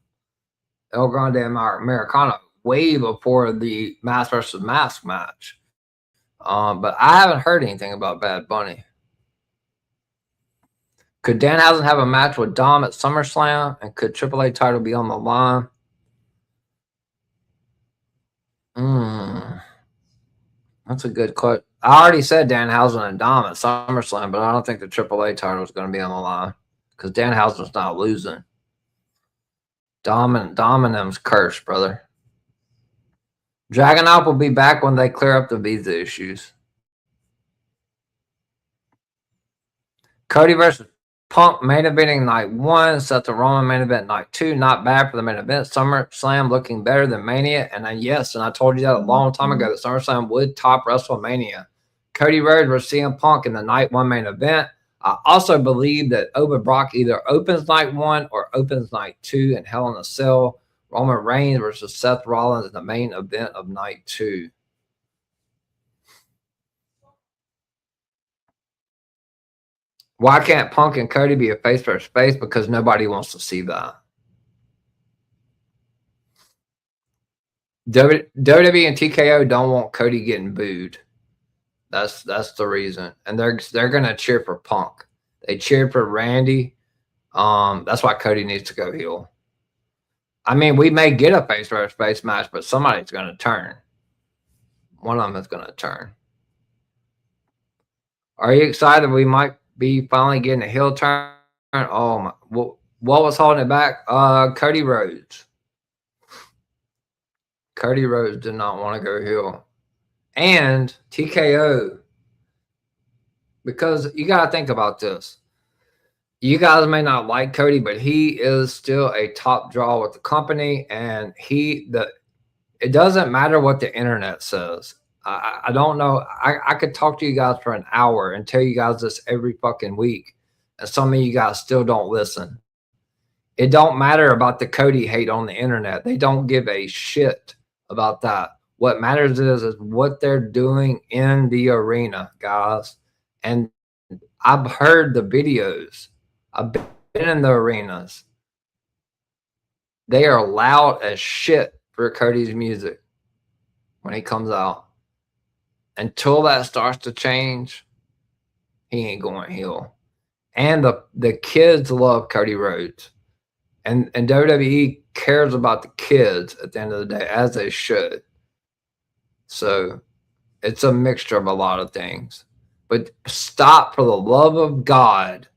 Grande Americano way before the Mask versus Mask match. But I haven't heard anything about Bad Bunny. Could Danhausen have a match with Dom at SummerSlam? And could AAA title be on the line? That's a good question. I already said Danhausen and Dom at SummerSlam, but I don't think the AAA title is going to be on the line because Danhausen's not losing. Dom and them's cursed, brother. Dragunov will be back when they clear up the visa issues. Cody versus Punk main eventing night 1, Seth the Roman main event night 2. Not bad for the main event. SummerSlam looking better than Mania. And yes, and I told you that a long time ago that SummerSlam would top WrestleMania. Cody Rhodes versus CM Punk in the night 1 main event. I also believe that Oba Brock either opens night 1 or opens night 2 in Hell in a Cell. Roman Reigns versus Seth Rollins in the main event of night 2. Why can't Punk and Cody be a face versus face? Because nobody wants to see that. WWE and TKO don't want Cody getting booed. That's the reason. And they're gonna cheer for Punk. They cheered for Randy. That's why Cody needs to go heel. I mean, we may get a face versus face match, but somebody's gonna turn. One of them is gonna turn. Are you excited we might be finally getting a heel turn? Oh my! What was holding it back? Cody Rhodes. Cody Rhodes did not want to go heel, and TKO. Because you got to think about this. You guys may not like Cody, but he is still a top draw with the company, and it doesn't matter what the internet says. I don't know. I could talk to you guys for an hour and tell you guys this every fucking week. And some of you guys still don't listen. It don't matter about the Cody hate on the internet. They don't give a shit about that. What matters is what they're doing in the arena, guys. And I've heard the videos. I've been in the arenas. They are loud as shit for Cody's music when he comes out. Until that starts to change, he ain't going heel. And the kids love Cody Rhodes. And WWE cares about the kids at the end of the day, as they should. So it's a mixture of a lot of things. But stop, for the love of God,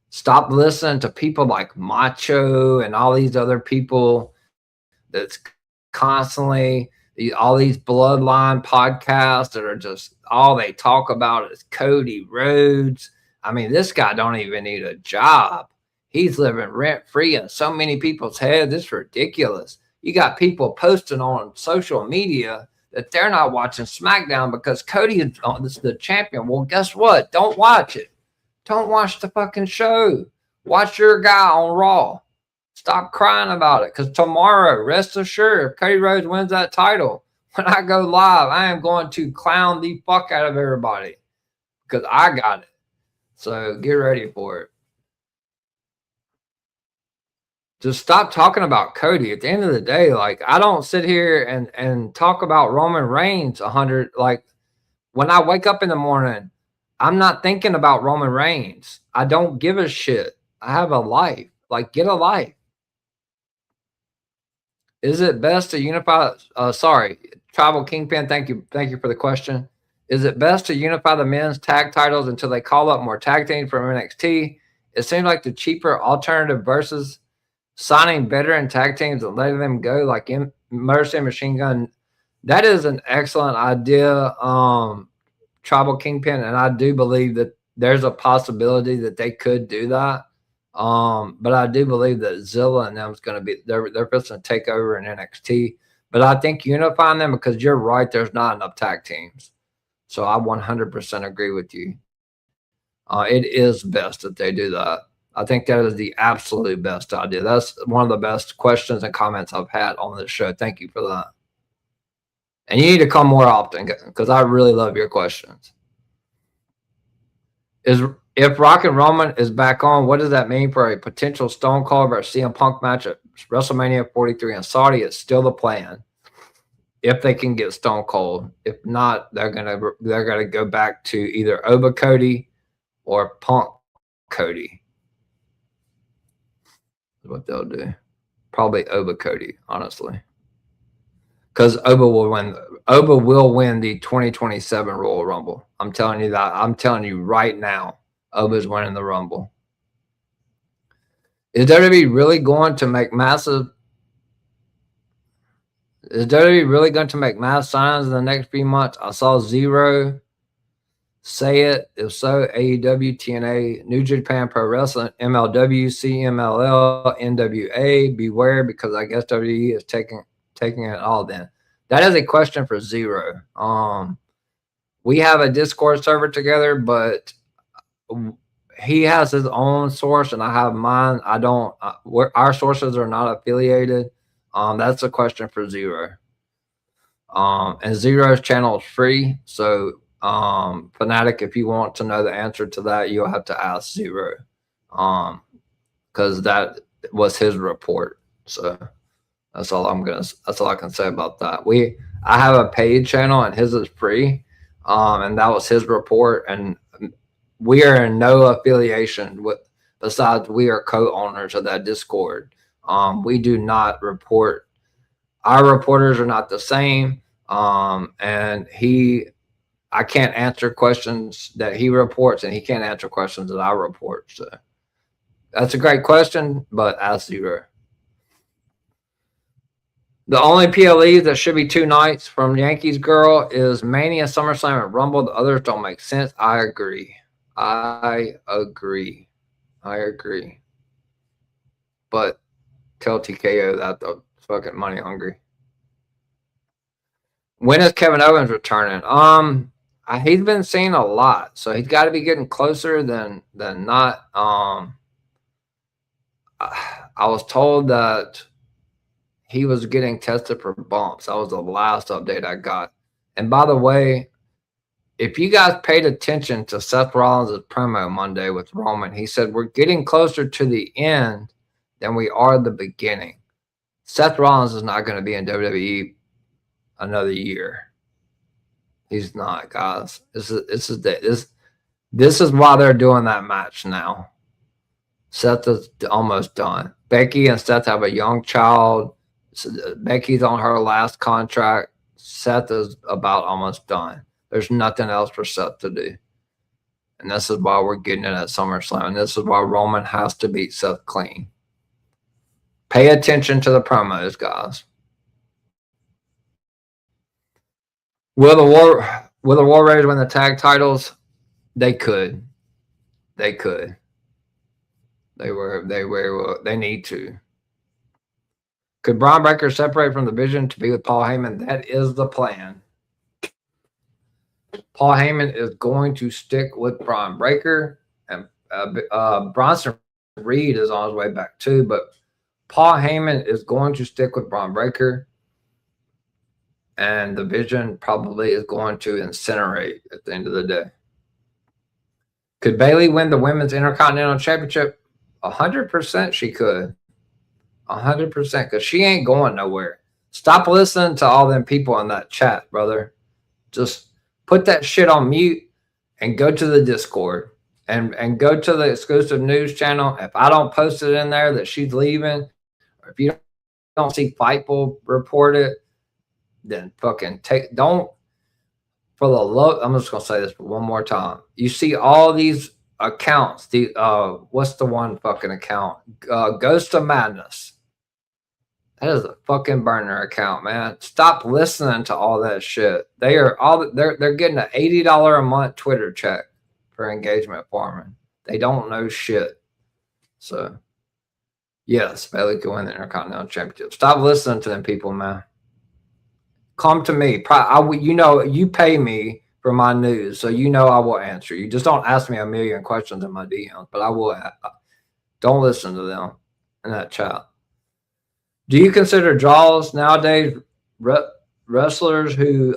stop listening to people like Macho and all these other people that's constantly... all these bloodline podcasts that are just all they talk about is Cody Rhodes. I mean, this guy don't even need a job. He's living rent-free in so many people's heads. It's ridiculous. You got people posting on social media that they're not watching SmackDown because Cody is the champion. Well, guess what? Don't watch it. Don't watch the fucking show. Watch your guy on Raw. Stop crying about it. Because tomorrow, rest assured, if Cody Rhodes wins that title, when I go live, I am going to clown the fuck out of everybody because I got it. So get ready for it. Just stop talking about Cody. At the end of the day, like, I don't sit here and talk about Roman Reigns 100. Like, when I wake up in the morning, I'm not thinking about Roman Reigns. I don't give a shit. I have a life. Like, get a life. Is it best to unify? Sorry, Tribal Kingpin. Thank you for the question. Is it best to unify the men's tag titles until they call up more tag teams from NXT? It seems like the cheaper alternative versus signing veteran tag teams and letting them go, like Mercy and Machine Gun. That is an excellent idea, Tribal Kingpin, and I do believe that there's a possibility that they could do that. But I do believe that Zilla and them is going to be they're supposed to take over in NXT. But I think unifying them, because you're right, there's not enough tag teams. So I 100% agree with you. It is best that they do that. I think that is the absolute best idea. That's one of the best questions and comments I've had on this show. Thank you for that. And you need to come more often because I really love your questions. If Rock and Roman is back on, what does that mean for a potential Stone Cold versus CM Punk match at WrestleMania 43 in Saudi? It's still the plan. If they can get Stone Cold, if not, they're gonna go back to either Oba Cody or Punk Cody. That's what they'll do. Probably Oba Cody, honestly, because Oba will win. Oba will win the 2027 Royal Rumble. I'm telling you that. I'm telling you right now. Oba's winning the Rumble. Is WWE really going to make massive? Is WWE really going to make mass signings in the next few months? I saw Zero say it. If so, AEW, TNA, New Japan Pro Wrestling, MLW, CMLL, NWA, beware, because I guess WWE is taking it all. Then that is a question for Zero. We have a Discord server together, but he has his own source and I have mine. I don't. Our sources are not affiliated. That's a question for Zero. And Zero's channel is free, so Fanatic, if you want to know the answer to that, you'll have to ask Zero, because that was his report. So that's all I can say about that. I have a paid channel and his is free, and that was his report. And we are in no affiliation with. Besides, we are co-owners of that Discord. We do not report. Our reporters are not the same. And I can't answer questions that he reports, and he can't answer questions that I report. So that's a great question, but ask Zero. The only PLEs that should be 2 nights from Yankees Girl is Mania, SummerSlam, and Rumble. The others don't make sense. I agree. But tell TKO that the fucking money hungry. When is Kevin Owens returning? He's been seen a lot, so he's got to be getting closer than not. I was told that he was getting tested for bumps. That was the last update I got. And by the way, if you guys paid attention to Seth Rollins' promo Monday with Roman, he said we're getting closer to the end than we are the beginning. Seth Rollins is not going to be in WWE another year. He's not, guys. This is why they're doing that match now. Seth is almost done. Becky and Seth have a young child. Becky's on her last contract. Seth is about almost done. There's nothing else for Seth to do. And this is why we're getting it at SummerSlam. And this is why Roman has to beat Seth clean. Pay attention to the promos, guys. Will the War Raiders win the tag titles? They could. They need to. Could Bron Breakker separate from the Vision to be with Paul Heyman? That is the plan. Paul Heyman is going to stick with Bron Breakker, and Bronson Reed is on his way back too. But Paul Heyman is going to stick with Braun Breaker, and the Vision probably is going to incinerate at the end of the day. Could Bayley win the Women's Intercontinental Championship? 100% she could. 100%, because she ain't going nowhere. Stop listening to all them people in that chat, brother. Just put that shit on mute and go to the Discord and go to the exclusive news channel. If I don't post it in there that she's leaving, or if you don't see Fightful report it, then fucking don't, for the love, I'm just gonna say this one more time. You see all these accounts, what's the one fucking account? Ghost of Madness. That is a fucking burner account, man. Stop listening to all that shit. They're getting an $80 a month Twitter check for engagement farming. They don't know shit. So yes, Bayley can win the Intercontinental Championship. Stop listening to them people, man. Come to me. You pay me for my news, so you know I will answer. You just don't ask me a million questions in my DMs, but I will. Don't listen to them in that chat. Do you consider draws nowadays? Wrestlers who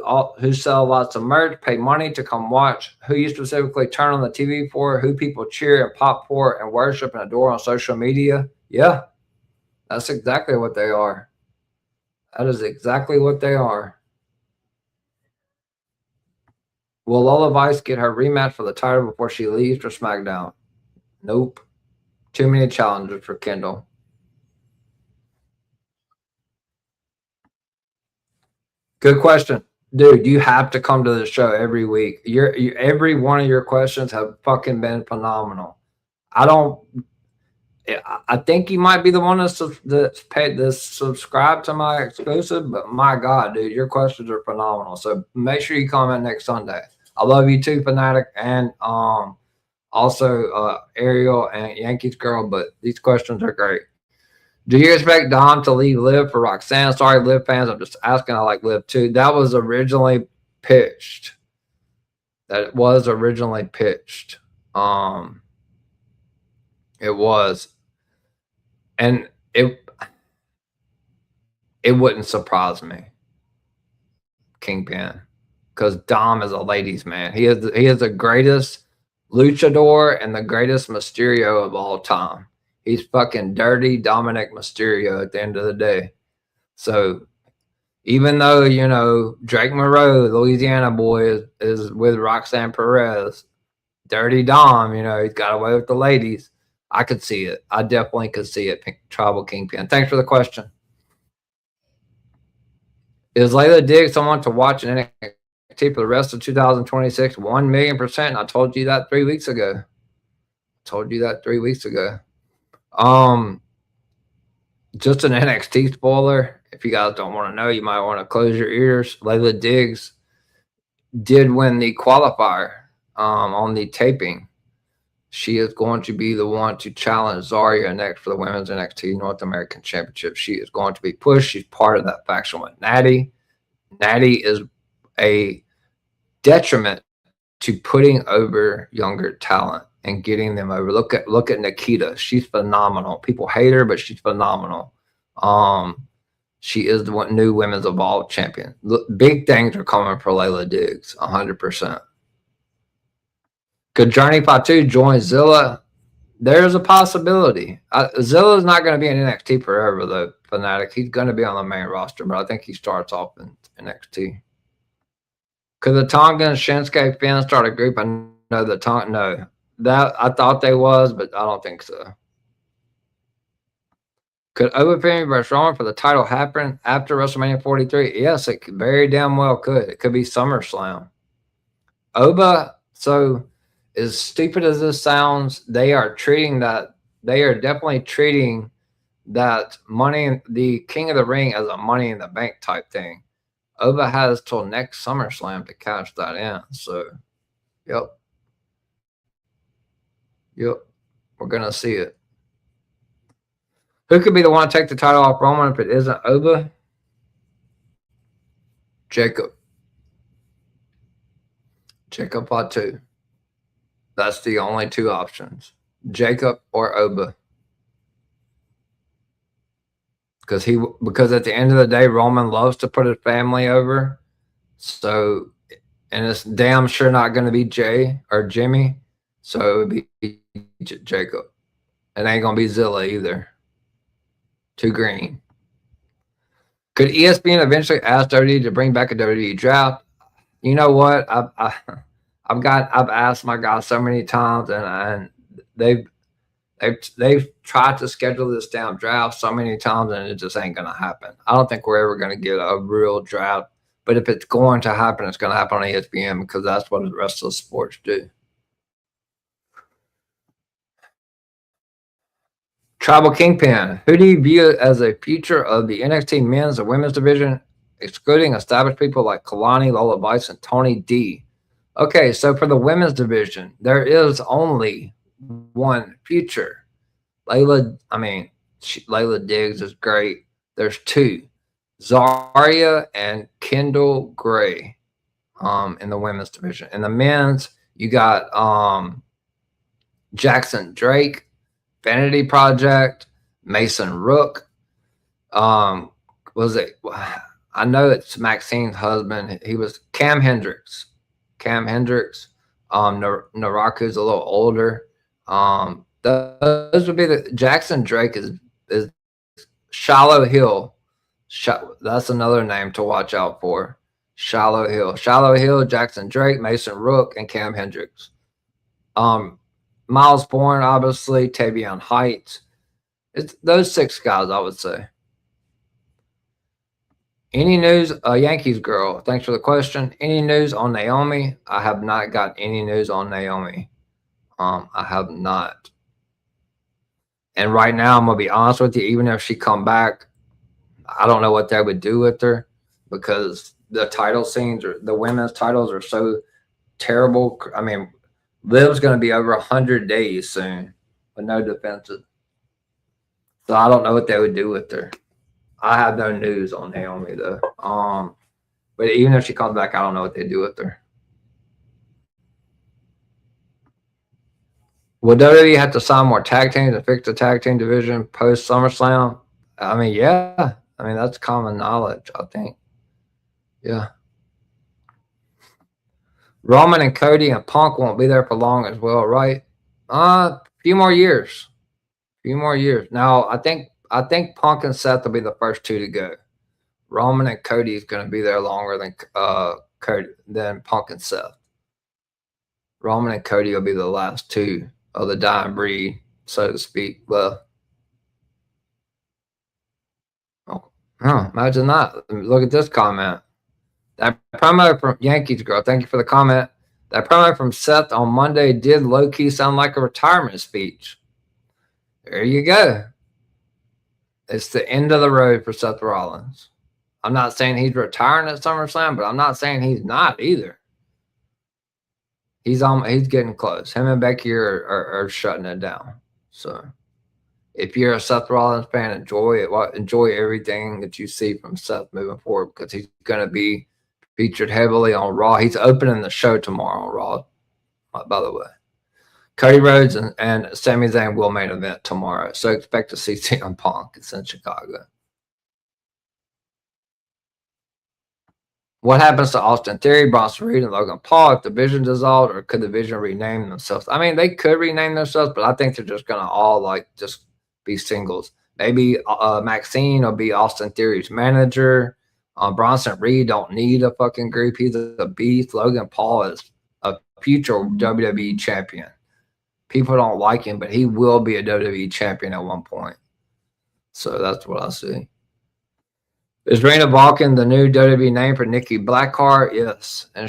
sell lots of merch, pay money to come watch, who you specifically turn on the TV for, who people cheer and pop for and worship and adore on social media? Yeah, that's exactly what they are. That is exactly what they are. Will Lola Vice get her rematch for the title before she leaves for SmackDown? Nope. Too many challenges for Kendall. Good question. Dude, you have to come to the show every week. Every one of your questions have fucking been phenomenal. I think you might be the one that's paid this subscribe to my exclusive, but my God, dude, your questions are phenomenal. So make sure you comment next Sunday. I love you too, Fanatic, and also Ariel and Yankees Girl, but these questions are great. Do you expect Dom to leave Liv for Roxanne? Sorry, Liv fans, I'm just asking. I like Liv too. That was originally pitched. It was. And it wouldn't surprise me, Kingpin, because Dom is a ladies' man. He is the greatest luchador and the greatest Mysterio of all time. He's fucking dirty Dominic Mysterio at the end of the day. So even though, Drake Moreau, Louisiana boy, is with Roxanne Perez, dirty Dom, he's got away with the ladies. I could see it. I definitely could see it, Tribal Kingpin. Thanks for the question. Is Layla Diggs someone to watch in NXT for the rest of 2026? 1,000,000%. I told you that 3 weeks ago. Just an NXT spoiler. If you guys don't want to know, you might want to close your ears. Layla Diggs did win the qualifier on the taping. She is going to be the one to challenge Zarya next for the Women's NXT North American Championship. She is going to be pushed. She's part of that faction with Natty. Natty is a detriment to putting over younger talent and getting them over. Look at Nikita. She's phenomenal. People hate her, but she's phenomenal. She is the new Women's Evolved champion. Big things are coming for Layla Diggs, 100%. Could Journey Fatu join Zilla? There's a possibility. Zilla's not going to be in NXT forever, though, Fanatic. He's going to be on the main roster, but I think he starts off in NXT. Could the Tonga and Shinsuke Finn start a group? I know the Tonga. No. That I thought they was, but I don't think so. Could Oba Femi versus Roman for the title happen after WrestleMania 43? Yes, it very damn well could. It could be SummerSlam. Oba, so as stupid as this sounds, they are definitely treating that the King of the Ring as a Money in the Bank type thing. Oba has till next SummerSlam to cash that in. So, yep. We're going to see it. Who could be the one to take the title off Roman if it isn't Oba? Jacob Fatu. That's the only two options. Jacob or Oba. because at the end of the day, Roman loves to put his family over. So, and it's damn sure not going to be Jay or Jimmy. So it would be Jacob. It ain't going to be Zilla either. Too green. Could ESPN eventually ask WWE to bring back a WWE draft? You know what? I've asked my guys so many times, and they've tried to schedule this damn draft so many times, and it just ain't gonna happen. I don't think we're ever gonna get a real draft. But if it's going to happen, it's going to happen on ESPN because that's what the rest of the sports do. Tribal Kingpin, who do you view as a future of the NXT men's and women's division, excluding established people like Kalani, Lola Vice, and Tony D? Okay, so for the women's division, there is only one future. Layla Diggs is great. There's two. Zarya and Kendall Gray in the women's division. In the men's, you got Jackson Drake, Vanity Project, Mason Rook. Was it? I know it's Maxine's husband. He was Cam Hendricks. Naraku's a little older. Those would be the Jackson Drake is Shallow Hill. That's another name to watch out for. Shallow Hill, Jackson Drake, Mason Rook, and Cam Hendricks. Miles Bourne, obviously, Tavion Heights. It's those six guys, I would say. Any news? Yankees girl, thanks for the question. Any news on Naomi? I have not got any news on Naomi. I have not. And right now, I'm going to be honest with you, even if she come back, I don't know what they would do with her because the title scenes or the women's titles are so terrible. I mean, Liv's going to be over 100 days soon with no defenses. So I don't know what they would do with her. I have no news on Naomi though. But even if she comes back, I don't know what they do with her. Will WWE have to sign more tag teams to fix the tag team division post SummerSlam? I mean, yeah. I mean, that's common knowledge, I think. Yeah. Roman and Cody and Punk won't be there for long as well, right? A few more years. Now, I think Punk and Seth will be the first two to go. Roman and Cody is going to be there longer than Punk and Seth. Roman and Cody will be the last two of the dying breed, so to speak. Well, imagine that. Look at this comment. That promo from Yankees girl, thank you for the comment. That promo from Seth on Monday did low-key sound like a retirement speech. There you go. It's the end of the road for Seth Rollins. I'm not saying he's retiring at SummerSlam, but I'm not saying he's not either. He's getting close. Him and Becky are shutting it down. So if you're a Seth Rollins fan, enjoy it. Enjoy everything that you see from Seth moving forward because he's going to be featured heavily on Raw. He's opening the show tomorrow on Raw, by the way. Cody Rhodes and Sami Zayn will main event tomorrow. So expect to see CM Punk. It's in Chicago. What happens to Austin Theory, Bronson Reed, and Logan Paul if the division dissolved, or could the division rename themselves? I mean, they could rename themselves, but I think they're just going to all just be singles. Maybe Maxine will be Austin Theory's manager. Bronson Reed don't need a fucking group. He's a beast. Logan Paul is a future WWE champion. People don't like him, but he will be a WWE champion at one point. So that's what I see. Is Reina Balkan the new WWE name for Nikki Blackheart? Yes. And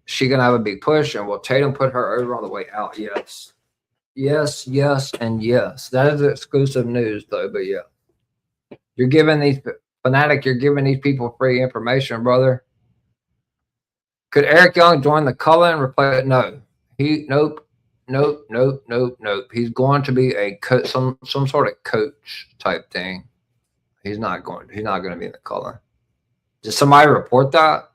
she going to have a big push, and will Tatum put her over on the way out? Yes. Yes, and yes. That is exclusive news, though, but yeah. You're giving these people free information, brother. Could Eric Young join the Cullen and replace? No. Nope. He's going to be some sort of coach type thing. He's not going to be in the Cullen. Did somebody report that?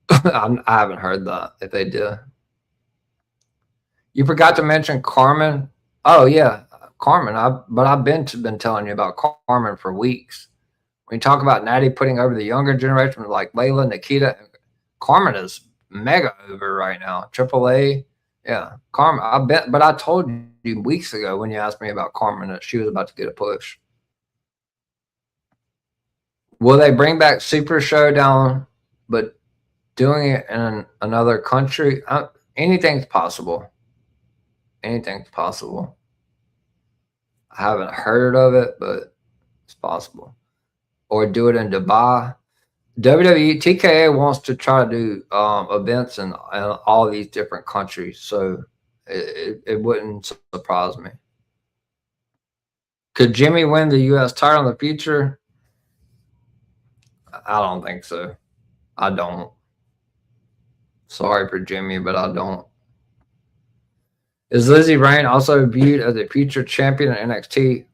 I haven't heard that. If they did, you forgot to mention Carmen. Oh yeah, Carmen. But I've been telling you about Carmen for weeks. When you talk about Natty putting over the younger generation like Layla, Nikita, Carmen is mega over right now. AAA, yeah. Carmen, I bet, but I told you weeks ago when you asked me about Carmen that she was about to get a push. Will they bring back Super Showdown, but doing it in another country? Anything's possible. Anything's possible. I haven't heard of it, but it's possible. Or do it in Dubai. WWE TKA wants to try to do events in all these different countries, so it wouldn't surprise me. Could Jimmy win the U.S. title in the future? I don't think so. I don't. Sorry for Jimmy, but I don't. Is Lizzie Rain also viewed as a future champion in NXT?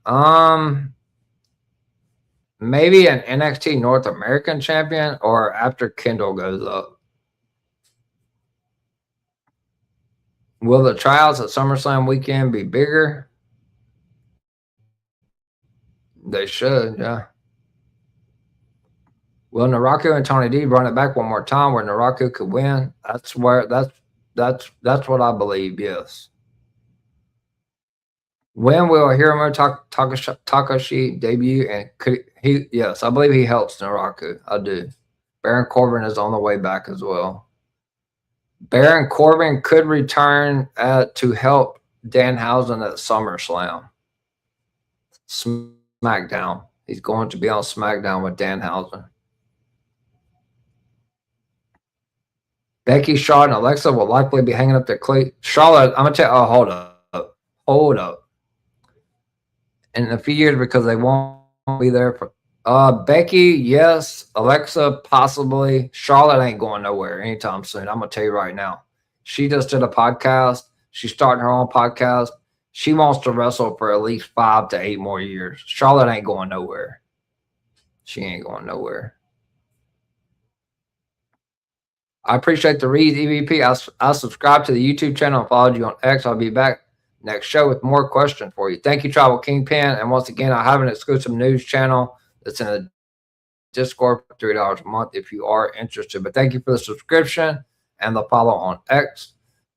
Maybe an NXT North American champion or after Kendall goes up. Will the tryouts at SummerSlam weekend be bigger? They should, yeah. Will Naraku and Tony D run it back one more time where Naraku could win? That's what I believe, yes. When will Hiromu Takashi debut? And could he? Yes, I believe he helps Naraku. I do. Baron Corbin is on the way back as well. Baron Corbin could return to help Danhausen at SummerSlam. SmackDown. He's going to be on SmackDown with Danhausen. Becky, Charlotte, and Alexa will likely be hanging up their cleat. Charlotte, I'm gonna tell you. Oh, hold up. In a few years, because they won't be there for Becky, yes. Alexa, possibly. Charlotte ain't going nowhere anytime soon. I'm gonna tell you right now. She just did a podcast. She's starting her own podcast. She wants to wrestle for at least 5 to 8 more years. Charlotte ain't going nowhere. She ain't going nowhere. I appreciate the read, EVP. I subscribe to the YouTube channel and followed you on X. I'll be back next show with more questions for you. Thank you, Tribal Kingpin. And once again, I have an exclusive news channel that's in the Discord for $3 a month if you are interested. But thank you for the subscription and the follow on X.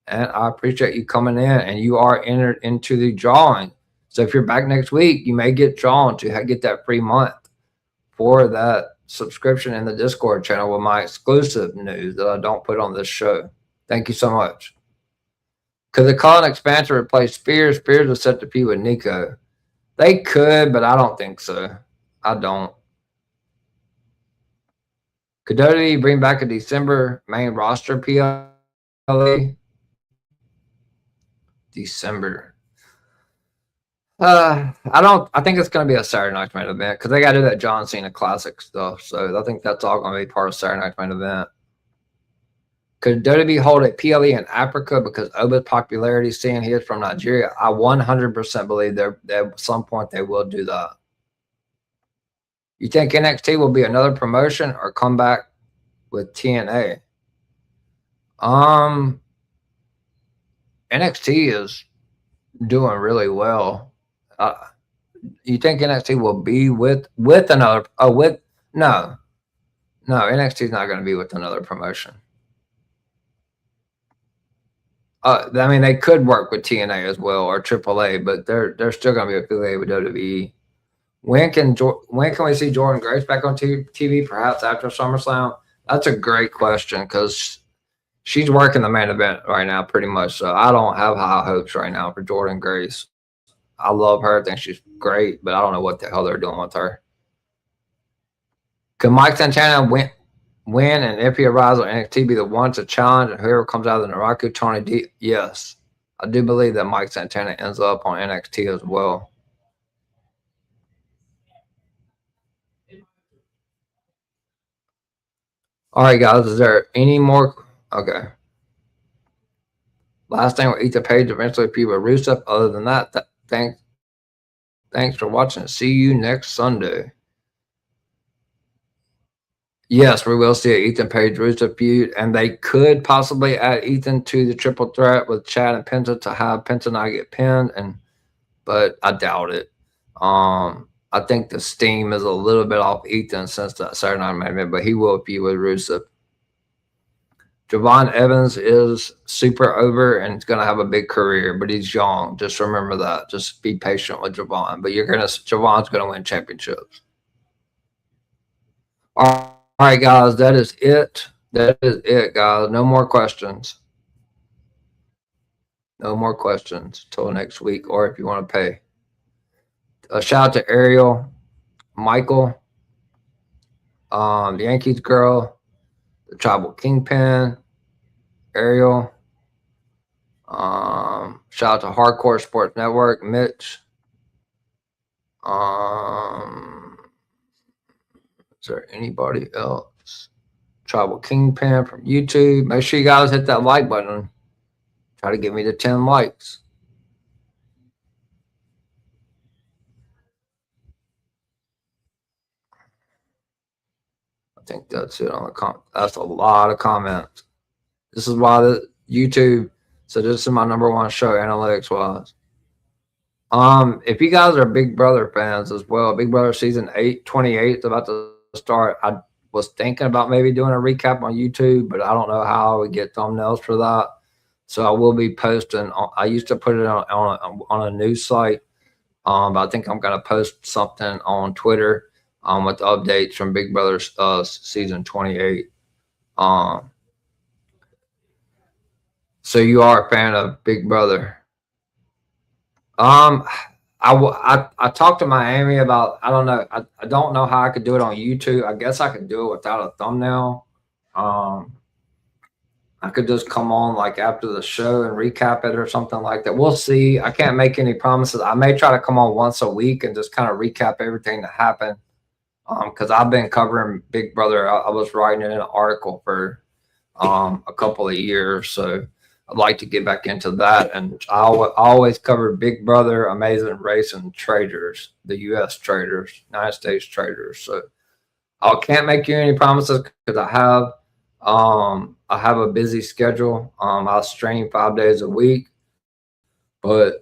And I appreciate you coming in, and you are entered into the drawing. So if you're back next week, you may get drawn to get that free month for that subscription in the Discord channel with my exclusive news that I don't put on this show. Thank you so much. Could the Cullen expansion replace Spears? Spears is set to feud with Nico. They could, but I don't think so. I don't. Could WWE bring back a December main roster PLE? December. I think it's going to be a Saturday Night Main Event because they got to do that John Cena Classic stuff. So I think that's all going to be part of Saturday Night Main Event. Could WWE hold a PLE in Africa because Oba's popularity, seeing he is from Nigeria? I 100% believe that at some point they will do that. You think NXT will be another promotion or come back with TNA? NXT is doing really well. You think NXT will be with another? No, NXT is not going to be with another promotion. I mean, they could work with TNA as well or AAA, but they're still going to be affiliated with WWE. When can we see Jordynne Grace back on TV? Perhaps after SummerSlam. That's a great question because she's working the main event right now, pretty much. So I don't have high hopes right now for Jordynne Grace. I love her. I think she's great, but I don't know what the hell they're doing with her. Could Mike Santana win and if he arrives on NXT be the one to challenge and whoever comes out of the Naraku, Tony D? Yes. I do believe that Mike Santana ends up on NXT as well. All right, guys. Is there any more? Okay. Last thing, we'll eat the page eventually. People Rusev. Other than that, thanks for watching. See you next Sunday. Yes, we will see an Ethan Page Rusev feud, and they could possibly add Ethan to the triple threat with Chad and Penta to have Penta not get pinned, but I doubt it. I I think the steam is a little bit off Ethan since that Saturday Night Main Event, but he will be with Rusev. Javon Evans is super over and he's going to have a big career, but he's young. Just remember that. Just be patient with Javon. But Javon's going to win championships. All right, guys, that is it. That is it, guys. No more questions. No more questions till next week, or if you want to pay. A shout out to Ariel, Michael, the Yankees girl, the Tribal Kingpin, Ariel. Shout out to Hardcore Sports Network, Mitch. Is there anybody else? Tribal Kingpin from YouTube. Make sure you guys hit that like button. Try to give me the 10 likes. I think that's it on the that's a lot of comments. This is why the YouTube. So this is my #1 show analytics wise. If you guys are Big Brother fans as well, Big Brother season 28 is about to start. I was thinking about maybe doing a recap on YouTube, but I don't know how I would get thumbnails for that. So I will be posting. I used to put it on a news site, but I think I'm going to post something on Twitter with updates from Big Brother season 28. So you are a fan of Big Brother? I talked to Miami about, I don't know. I don't know how I could do it on YouTube. I guess I could do it without a thumbnail. I could just come on like after the show and recap it or something like that. We'll see. I can't make any promises. I may try to come on once a week and just kind of recap everything that happened. Because I've been covering Big Brother. I was writing it in an article for a couple of years. So I'd like to get back into that. And I always covered Big Brother, Amazing Race, and Traders, the U.S. Traders, United States Traders. So I can't make you any promises because I have a busy schedule. I stream 5 days a week, but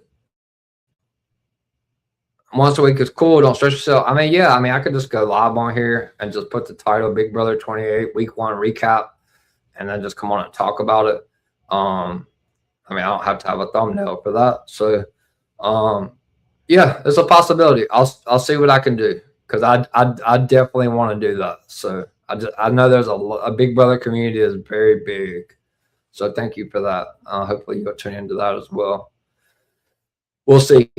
once a week is cool. Don't stress yourself. I mean, I could just go live on here and just put the title Big Brother 28 Week 1 recap, and then just come on and talk about it. I don't have to have a thumbnail for that. So, yeah, it's a possibility. I'll see what I can do because I definitely want to do that. So I know there's a Big Brother community is very big. So thank you for that. Hopefully you'll tune into that as well. We'll see.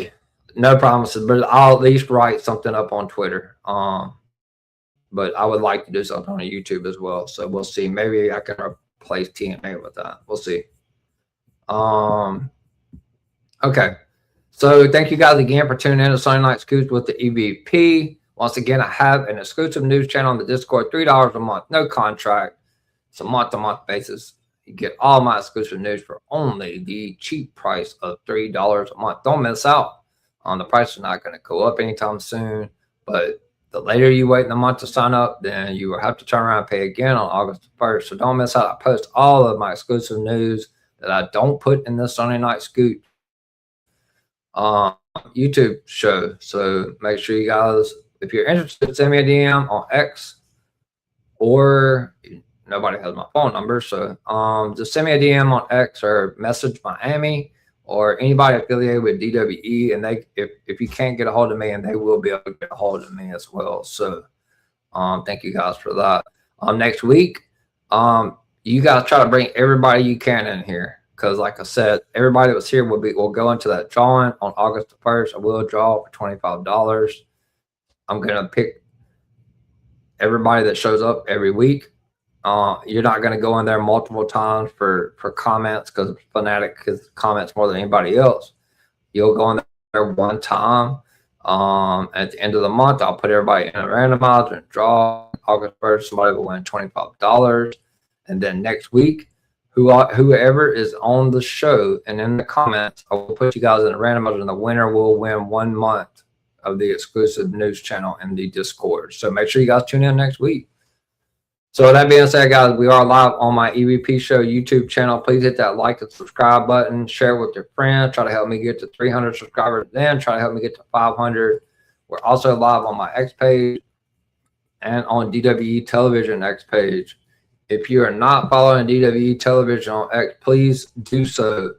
No promises, but I'll at least write something up on Twitter. But I would like to do something on YouTube as well. So we'll see. Maybe I can replace TNA with that. We'll see. Okay. So thank you guys again for tuning in to Sunday Night Scoops with the EVP. Once again, I have an exclusive news channel on the Discord, $3 a month, no contract. It's a month-to-month basis. You get all my exclusive news for only the cheap price of $3 a month. Don't miss out. The price is not going to go up anytime soon, but the later you wait in the month to sign up, then you will have to turn around and pay again on August 1st. So don't miss out. I post all of my exclusive news that I don't put in the Sunday Night Scoop YouTube show. So make sure you guys, if you're interested, send me a DM on X, or nobody has my phone number. So just send me a DM on X or message Miami or anybody affiliated with DWE, and they, if you can't get a hold of me, and they will be able to get a hold of me as well. So thank you guys for that. Next week, you guys try to bring everybody you can in here, because like I said, everybody that was here will go into that drawing on August the 1st. I will draw for $25. I'm gonna pick everybody that shows up every week. You're not going to go in there multiple times for comments, because Fanatic comments more than anybody else. You'll go in there one time. At the end of the month, I'll put everybody in a randomizer and draw. August 1st, somebody will win $25. And then next week, whoever is on the show and in the comments, I will put you guys in a randomizer, and the winner will win 1 month of the exclusive news channel in the Discord. So make sure you guys tune in next week. So that being said, guys, we are live on my EVP Show YouTube channel. Please hit that like and subscribe button. Share with your friends. Try to help me get to 300 subscribers. Then try to help me get to 500. We're also live on my X page and on DWE Television X page. If you are not following DWE Television on X, please do so.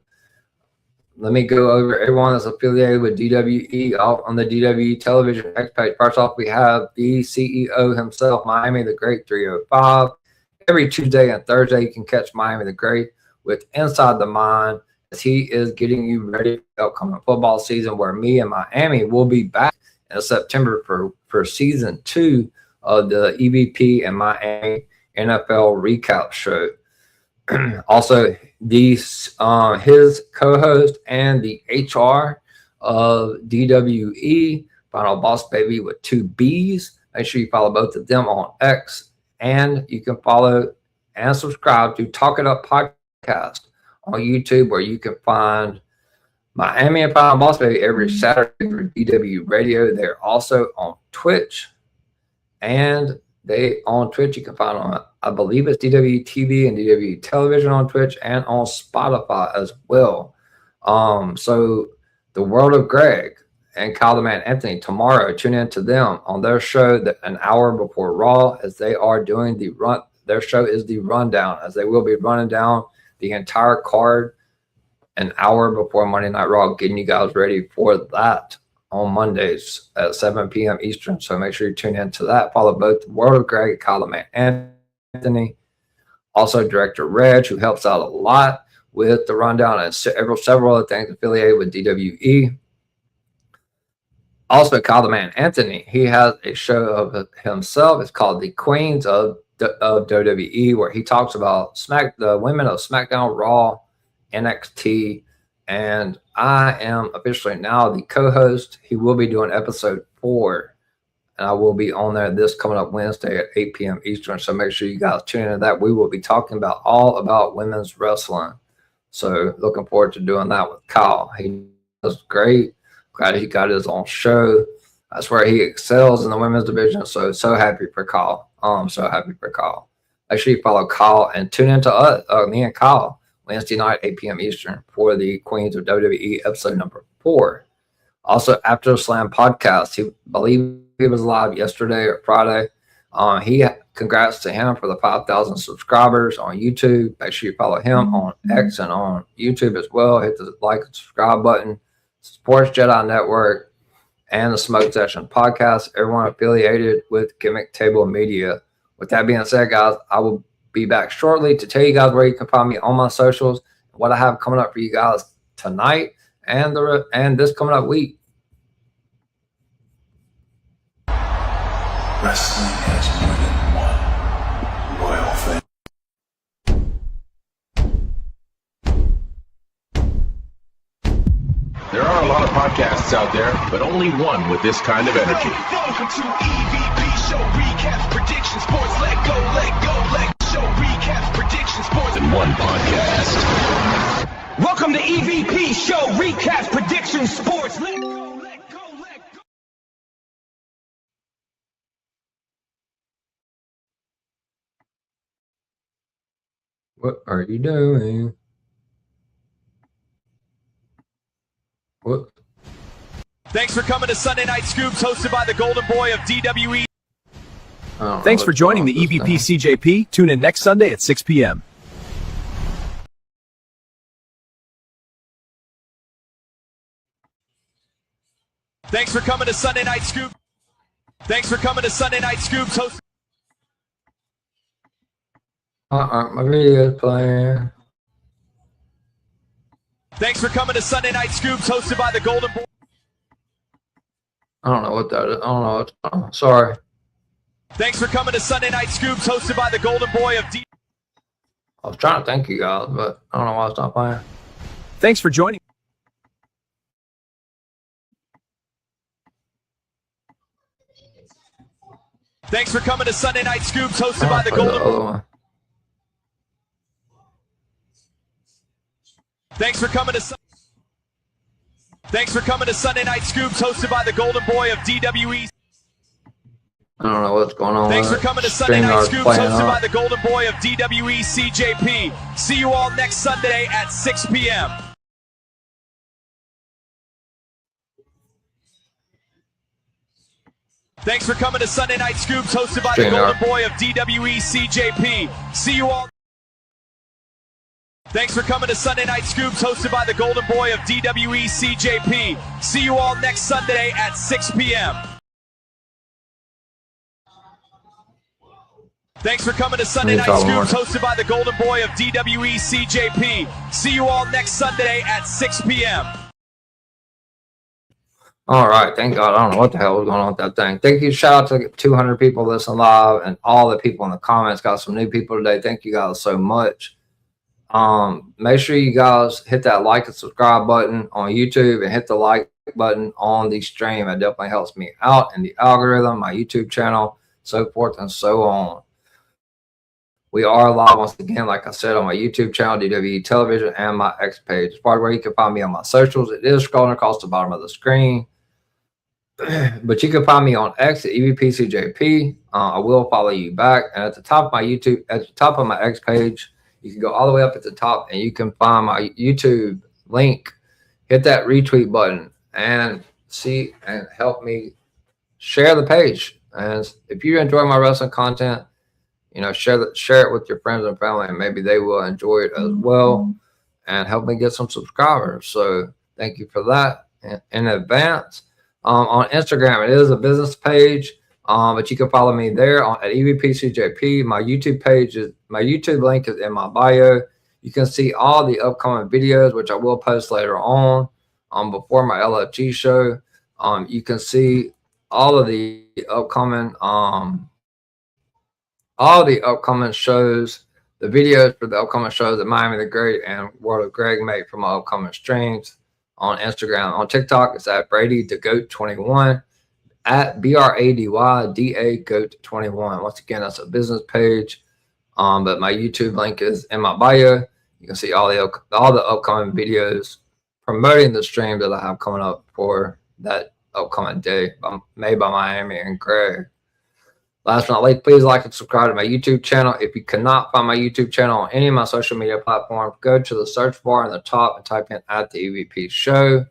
Let me go over everyone that's affiliated with DWE on the DWE Television X page. First off, we have the CEO himself, Miami the Great 305. Every Tuesday and Thursday, you can catch Miami the Great with Inside the Mind, as he is getting you ready for the upcoming football season, where me and Miami will be back in September for season 2 of the EVP and Miami NFL recap show. Also, his co-host and the HR of DWE, Final Boss Baby with 2 B's. Make sure you follow both of them on X, and you can follow and subscribe to Talk It Up Podcast on YouTube, where you can find Miami and Final Boss Baby every Saturday for DW Radio. They're also on Twitch, and you can find on, I believe it's DW TV and DW Television on Twitch and on Spotify as well. So the World of Greg and Kyle the Man Anthony tomorrow, tune in to them on their show an hour before Raw, as they are doing the run. Their show is the Rundown, as they will be running down the entire card an hour before Monday Night Raw, getting you guys ready for that on Mondays at 7 p.m. Eastern. So make sure you tune in to that. Follow both the World of Greg, Kyle the Man Anthony, also Director Reg, who helps out a lot with the Rundown and several other things affiliated with DWE. Also, Kyle the Man Anthony, he has a show of himself. It's called The Queens of WWE, where he talks about the women of SmackDown, Raw, NXT, and I am officially now the co-host. He will be doing episode 4, and I will be on there this coming up Wednesday at 8 p.m. Eastern. So make sure you guys tune into that. We will be talking all about women's wrestling. So looking forward to doing that with Kyle. He does great. Glad he got his own show. That's where he excels in the women's division. So happy for Kyle. So happy for Kyle. Make sure you follow Kyle and tune into us, me and Kyle, Wednesday night, 8 p.m. Eastern, for the Queens of WWE episode number 4. Also, After the Slam podcast, I believe he was live yesterday or Friday. Congrats to him for the 5,000 subscribers on YouTube. Make sure you follow him on X and on YouTube as well. Hit the like and subscribe button. Sports Jedi Network and the Smoke Session podcast, everyone affiliated with Gimmick Table Media. With that being said, guys, I will be back shortly to tell you guys where you can find me on my socials, what I have coming up for you guys tonight and this coming up week. Wrestling has more than one royal family. There are a lot of podcasts out there, but only one with this kind of energy. Welcome to EVP Show Recaps Predictions Sports. Let go, show recaps predictions sports In one podcast. Welcome to EVP Show Recaps Predictions Sports. Let go. What are you doing? What? Thanks for coming to Sunday Night Scoops, hosted by the Golden Boy of DWE. Thanks for joining the EVP CJP. Tune in next Sunday at 6 p.m. Thanks for coming to Sunday Night Scoops. Thanks for coming to Sunday Night Scoops, hosted. My video is playing. Thanks for coming to Sunday Night Scoops, hosted by the Golden Boy. I don't know what that is. I don't know. Sorry. Thanks for coming to Sunday Night Scoops, hosted by the Golden Boy of D. I was trying to thank you guys, but I don't know why it's not playing. Thanks for joining. Thanks for coming to Sunday Night Scoops, hosted by the Golden Boy. Thanks for coming to Sunday Night Scoops, hosted by the Golden Boy of DWE. I don't know what's going on. Thanks for coming to Sunday Night Scoops, hosted by the Golden Boy of DWE CJP. See you all next Sunday at 6 p.m. Thanks for coming to Sunday Night Scoops, hosted by the Stream Golden out. Boy of DWE CJP. See you all. Thanks for coming to Sunday Night Scoops, hosted by the Golden Boy of DWE CJP. See you all next Sunday at 6 p.m. Thanks for coming to Sunday Night Scoops, hosted by the Golden Boy of DWE CJP. See you all next Sunday at 6 p.m. All right, thank God. I don't know what the hell was going on with that thing. Thank you. Shout out to 200 people listening live and all the people in the comments. Got some new people today. Thank you guys so much. Make sure you guys hit that like and subscribe button on YouTube and hit the like button on the stream. It definitely helps me out in the algorithm, my YouTube channel, so forth and so on. We are live once again, like I said, on my YouTube channel, DWE Television, and my X page. It's part where you can find me on my socials. It is scrolling across the bottom of the screen. But you can find me on X at EVPCJP. I will follow you back. And at the top of my YouTube, at the top of my X page, you can go all the way up at the top and you can find my YouTube link. Hit that retweet button and see and help me share the page. And if you enjoy my wrestling content, you know, share it with your friends and family, and maybe they will enjoy it as well and help me get some subscribers. So thank you for that in advance. On Instagram, it is a business page, but you can follow me there at EVPCJP. My YouTube link is in my bio. You can see all the upcoming videos, which I will post later on before my LFG show. You can see all of the upcoming shows, the videos for the upcoming shows that Miami the Great and World of Greg make for my upcoming streams on Instagram. On TikTok, it's at Brady the Goat 21, at BRADYDA Goat 21. Once again, that's a business page. But my YouTube link is in my bio. You can see all the upcoming videos promoting the stream that I have coming up for that upcoming day made by Miami and Greg. Last but not least, please like and subscribe to my YouTube channel. If you cannot find my YouTube channel on any of my social media platforms, go to the search bar in the top and type in at the EVP show.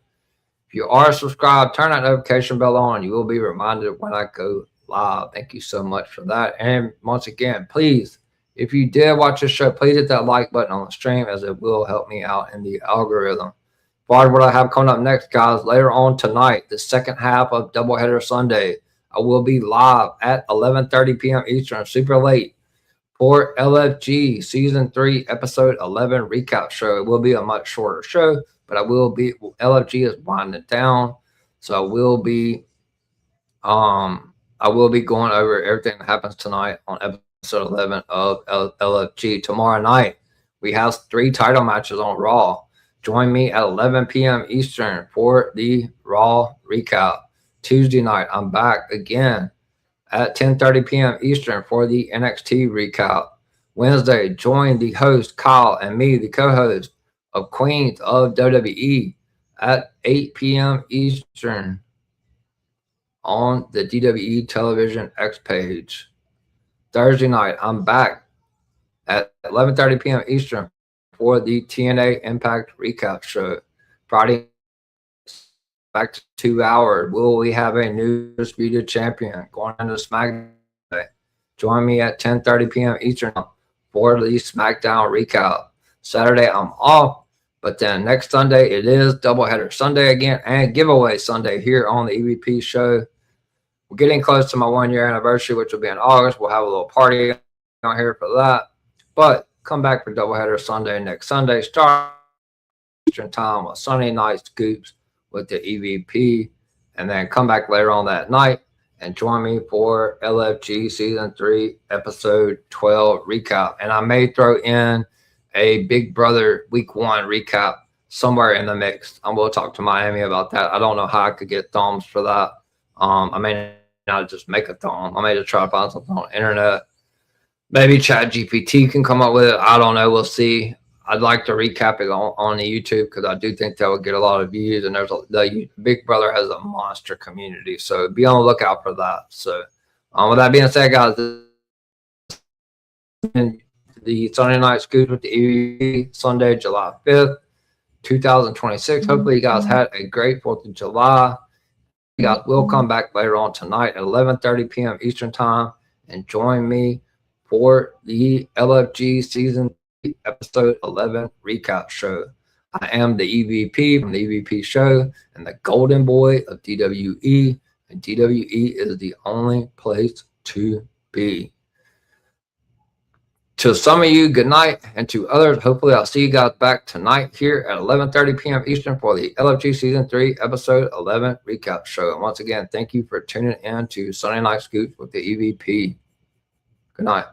If you are subscribed, turn that notification bell on. You will be reminded when I go live. Thank you so much for that. And once again, please, if you did watch this show, please hit that like button on the stream, as it will help me out in the algorithm. As far as what I have coming up next, guys, later on tonight, the second half of Doubleheader Sunday, I will be live at 11:30 p.m. Eastern, super late, for LFG Season 3, Episode 11 recap show. It will be a much shorter show, but LFG is winding down, so I will be going over everything that happens tonight on Episode 11 of LFG. Tomorrow night, we have 3 title matches on Raw. Join me at 11 p.m. Eastern for the Raw recap. Tuesday night, I'm back again at 10:30 p.m. Eastern for the NXT recap. Wednesday, join the host, Kyle, and me, the co-host of Queens of WWE, at 8 p.m. Eastern on the DWE Television X page. Thursday night, I'm back at 11:30 p.m. Eastern for the TNA Impact recap show. Friday, back to 2 hours. Will we have a new disputed champion going into SmackDown? Join me at 10:30 p.m. Eastern for the SmackDown recap. Saturday, I'm off, but then next Sunday, it is Doubleheader Sunday again and Giveaway Sunday here on the EVP show. We're getting close to my 1-year anniversary, which will be in August. We'll have a little party on here for that. But come back for Doubleheader Sunday next Sunday. Start Eastern time with Sunday night scoops with the EVP, and then come back later on that night and join me for LFG Season 3 Episode 12 recap. And I may throw in a Big Brother Week 1 recap somewhere in the mix. I will talk to Miami about that. I don't know how I could get thumbs for that. I may not just make a thumb. I may just try to find something on the internet. Maybe ChatGPT can come up with it. I don't know. We'll see. I'd like to recap it on the YouTube, because I do think that would get a lot of views, and the Big Brother has a monster community, so be on the lookout for that. So with that being said, guys, the Sunday night scoops with the EVP, Sunday, July 5th, 2026. Hopefully you guys had a great 4th of July. guys will come back later on tonight at 11:30 p.m. Eastern Time and join me for the LFG Season 3 Episode 11 Recap Show. I am the EVP from the EVP Show and the Golden Boy of DWE, and DWE is the only place to be. To some of you, good night, and to others, hopefully I'll see you guys back tonight here at 11:30 p.m. Eastern for the LFG Season 3 Episode 11 Recap Show. And once again, thank you for tuning in to Sunday Night Scoops with the EVP. Good night.